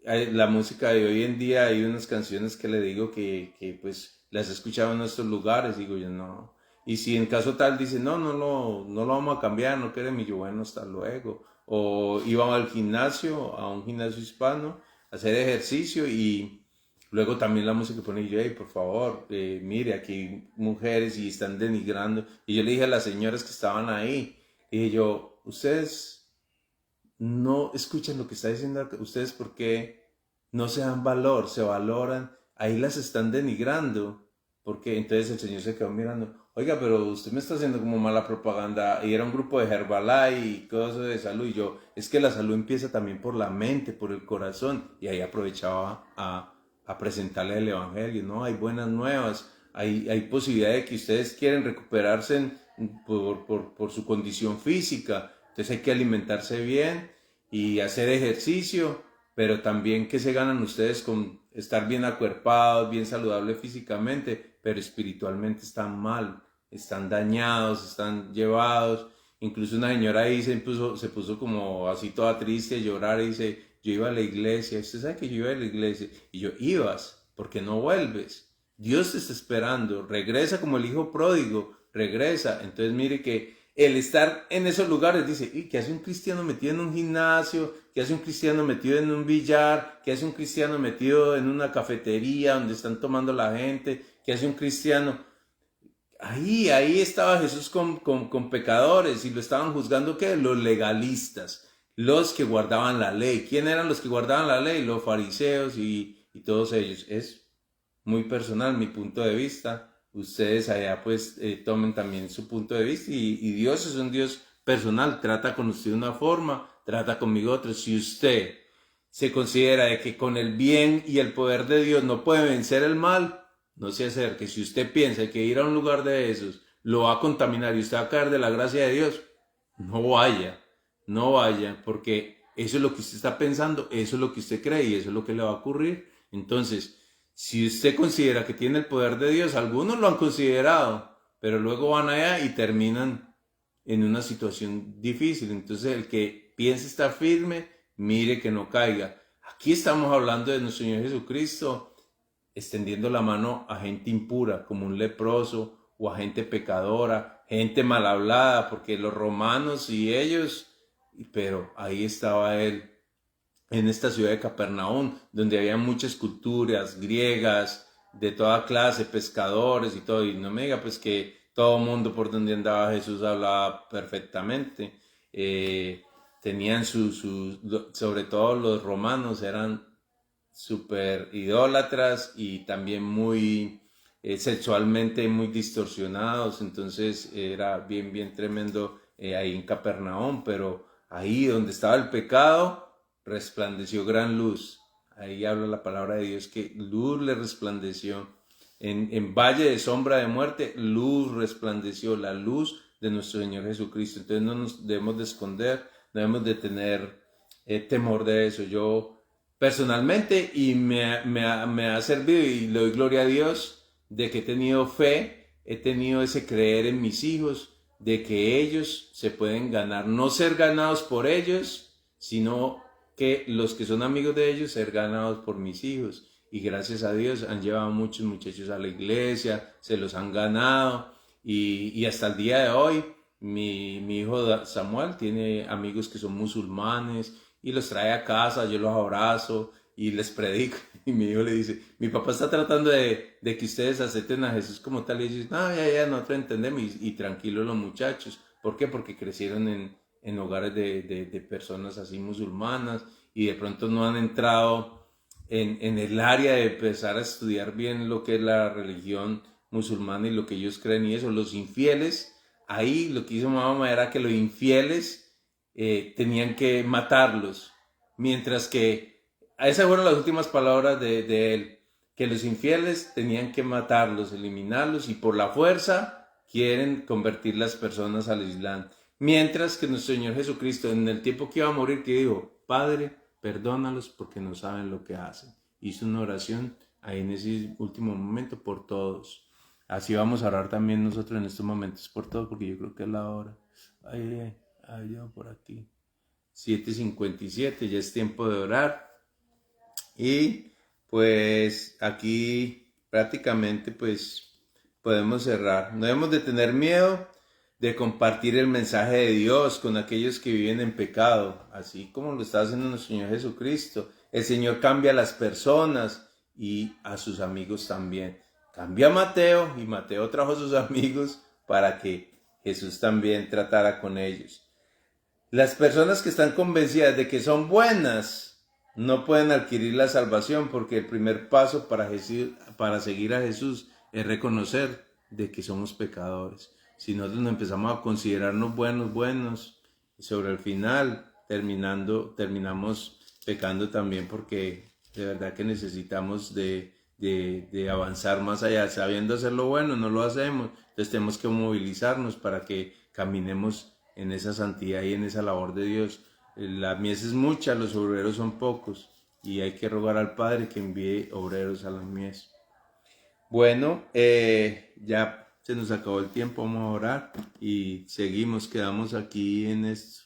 la música de hoy en día hay unas canciones que le digo que pues las he escuchado en estos lugares, digo yo no. Y si en caso tal dice, no lo vamos a cambiar, no queremos, y yo bueno, hasta luego. O iba al gimnasio, a un gimnasio hispano, a hacer ejercicio y luego también la música pone y yo, hey, por favor, mire, aquí hay mujeres y están denigrando. Y yo le dije a las señoras que estaban ahí, dije yo, ustedes no escuchan lo que está diciendo acá. Ustedes porque no se dan valor, se valoran, ahí las están denigrando, porque entonces el señor se quedó mirando, oiga, pero usted me está haciendo como mala propaganda, y era un grupo de Herbalife y cosas de salud, y yo, es que la salud empieza también por la mente, por el corazón, y ahí aprovechaba a presentarle el evangelio, ¿no? Hay buenas nuevas, hay posibilidad de que ustedes quieren recuperarse por su condición física, entonces hay que alimentarse bien y hacer ejercicio, pero también que se ganan ustedes con estar bien acuerpados, bien saludables físicamente, pero espiritualmente están mal, están dañados, están llevados. Incluso una señora ahí se puso como así toda triste a llorar y dice, yo iba a la iglesia, usted sabe que yo iba a la iglesia, y yo, ibas, porque no vuelves, Dios te está esperando, regresa como el hijo pródigo, regresa. Entonces mire que el estar en esos lugares, dice, ¿y qué hace un cristiano metido en un gimnasio? ¿Qué hace un cristiano metido en un billar? ¿Qué hace un cristiano metido en una cafetería donde están tomando la gente? ¿Qué hace un cristiano? Ahí estaba Jesús con pecadores y lo estaban juzgando, ¿qué? Los legalistas, los que guardaban la ley. ¿Quién eran los que guardaban la ley? Los fariseos y todos ellos. Es muy personal mi punto de vista. Ustedes allá pues tomen también su punto de vista y Dios es un Dios personal. Trata con usted de una forma, trata conmigo otra. Si usted se considera de que con el bien y el poder de Dios no puede vencer el mal, no se acerque. Si usted piensa que ir a un lugar de esos lo va a contaminar y usted va a caer de la gracia de Dios, no vaya, porque eso es lo que usted está pensando, eso es lo que usted cree y eso es lo que le va a ocurrir. Entonces, si usted considera que tiene el poder de Dios, algunos lo han considerado, pero luego van allá y terminan en una situación difícil. Entonces, el que piense estar firme, mire que no caiga. Aquí estamos hablando de nuestro Señor Jesucristo, extendiendo la mano a gente impura, como un leproso, o a gente pecadora, gente mal hablada, porque los romanos y ellos, pero ahí estaba él, en esta ciudad de Capernaum, donde había muchas culturas griegas, de toda clase, pescadores y todo, y no me diga pues que todo el mundo por donde andaba Jesús hablaba perfectamente. Eh, Tenían sobre todo los romanos eran súper idólatras y también muy sexualmente muy distorsionados, entonces era bien tremendo ahí en Capernaum, pero ahí donde estaba el pecado resplandeció gran luz. Ahí habla la palabra de Dios que luz le resplandeció. En valle de sombra de muerte, luz resplandeció, la luz de nuestro Señor Jesucristo. Entonces no nos debemos de esconder, no debemos de tener temor de eso. Yo personalmente, y me ha servido y le doy gloria a Dios de que he tenido fe, he tenido ese creer en mis hijos, de que ellos se pueden ganar, no ser ganados por ellos, sino que los que son amigos de ellos ser ganados por mis hijos. Y gracias a Dios han llevado muchos muchachos a la iglesia, se los han ganado y hasta el día de hoy mi hijo Samuel tiene amigos que son musulmanes y los trae a casa, yo los abrazo y les predico. Y mi hijo le dice, mi papá está tratando de que ustedes acepten a Jesús como tal. Y ellos, no, ya, nosotros entendemos. Y tranquilos los muchachos. ¿Por qué? Porque crecieron en hogares de personas así musulmanas y de pronto no han entrado en el área de empezar a estudiar bien lo que es la religión musulmana y lo que ellos creen y eso, los infieles, ahí lo que hizo Mahoma era que los infieles tenían que matarlos, mientras que esas fueron las últimas palabras de él, que los infieles tenían que matarlos, eliminarlos y por la fuerza quieren convertir las personas al Islam. Mientras que nuestro Señor Jesucristo, en el tiempo que iba a morir, que dijo, Padre, perdónalos porque no saben lo que hacen. Hizo una oración ahí en ese último momento por todos. Así vamos a orar también nosotros en estos momentos por todos, porque yo creo que es la hora. Ay, yo por aquí. 7:57, ya es tiempo de orar. Y pues aquí prácticamente pues podemos cerrar. No debemos de tener miedo de compartir el mensaje de Dios con aquellos que viven en pecado, así como lo está haciendo nuestro Señor Jesucristo. El Señor cambia a las personas y a sus amigos también. Cambia a Mateo y Mateo trajo a sus amigos para que Jesús también tratara con ellos. Las personas que están convencidas de que son buenas no pueden adquirir la salvación porque el primer paso para seguir a Jesús es reconocer de que somos pecadores. Si nosotros nos empezamos a considerarnos buenos, sobre el final terminamos pecando también porque de verdad que necesitamos de avanzar más allá. Sabiendo hacer lo bueno, no lo hacemos. Entonces tenemos que movilizarnos para que caminemos en esa santidad y en esa labor de Dios. La mies es mucha, los obreros son pocos y hay que rogar al Padre que envíe obreros a la mies. Bueno, ya se nos acabó el tiempo, vamos a orar y seguimos, quedamos aquí en esto,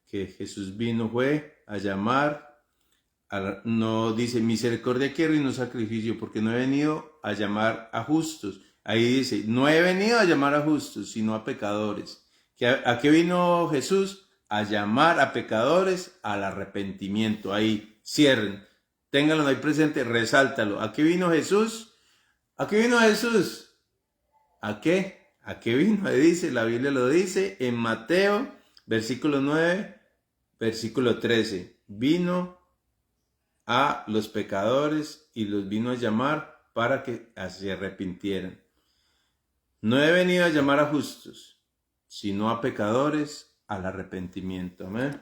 que Jesús fue a llamar, no dice misericordia quiero y no sacrificio, porque no he venido a llamar a justos. Ahí dice, no he venido a llamar a justos, sino a pecadores. ¿A qué vino Jesús? A llamar a pecadores al arrepentimiento. Ahí, cierren, ténganlo ahí presente, resáltalo. ¿A qué vino Jesús? ¿A qué vino Jesús? ¿A qué? ¿A qué vino? Ahí dice, la Biblia lo dice en Mateo, versículo 9, versículo 13. Vino a los pecadores y los vino a llamar para que se arrepintieran. No he venido a llamar a justos, sino a pecadores al arrepentimiento. Amén.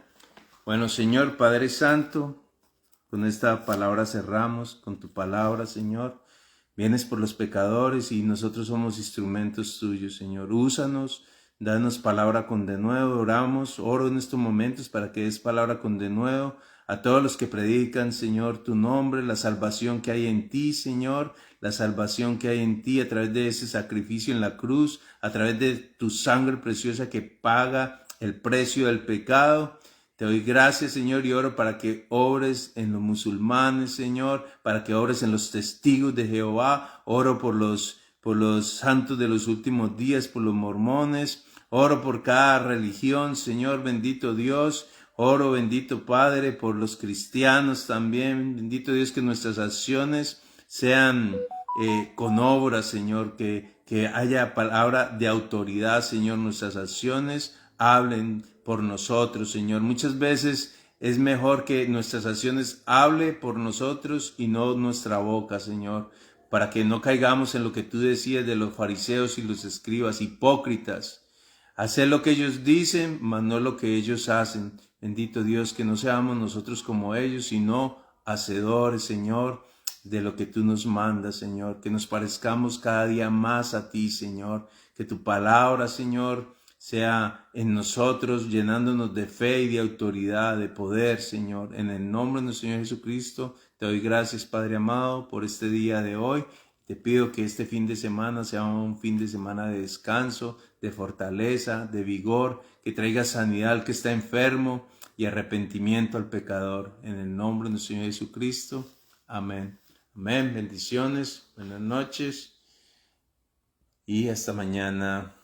Bueno, Señor Padre Santo, con esta palabra cerramos, con tu palabra, Señor. Vienes por los pecadores y nosotros somos instrumentos tuyos, Señor. Úsanos, danos palabra con denuedo. Oro en estos momentos para que des palabra con denuedo a todos los que predican, Señor, tu nombre, la salvación que hay en ti, Señor, la salvación que hay en ti a través de ese sacrificio en la cruz, a través de tu sangre preciosa que paga el precio del pecado. Te doy gracias, Señor, y oro para que obres en los musulmanes, Señor, para que obres en los testigos de Jehová. Oro por los santos de los últimos días, por los mormones. Oro por cada religión, Señor, bendito Dios. Oro, bendito Padre, por los cristianos también. Bendito Dios, que nuestras acciones sean con obras, Señor, que haya palabra de autoridad, Señor. Nuestras acciones hablen por nosotros, Señor. Muchas veces es mejor que nuestras acciones hable por nosotros y no nuestra boca, Señor, para que no caigamos en lo que tú decías de los fariseos y los escribas, hipócritas. Hacer lo que ellos dicen, mas no lo que ellos hacen. Bendito Dios, que no seamos nosotros como ellos, sino hacedores, Señor, de lo que tú nos mandas, Señor. Que nos parezcamos cada día más a ti, Señor. Que tu palabra, Señor, sea en nosotros, llenándonos de fe y de autoridad, de poder, Señor. En el nombre de nuestro Señor Jesucristo, te doy gracias, Padre amado, por este día de hoy. Te pido que este fin de semana sea un fin de semana de descanso, de fortaleza, de vigor, que traiga sanidad al que está enfermo y arrepentimiento al pecador. En el nombre de nuestro Señor Jesucristo. Amén. Amén. Bendiciones. Buenas noches. Y hasta mañana.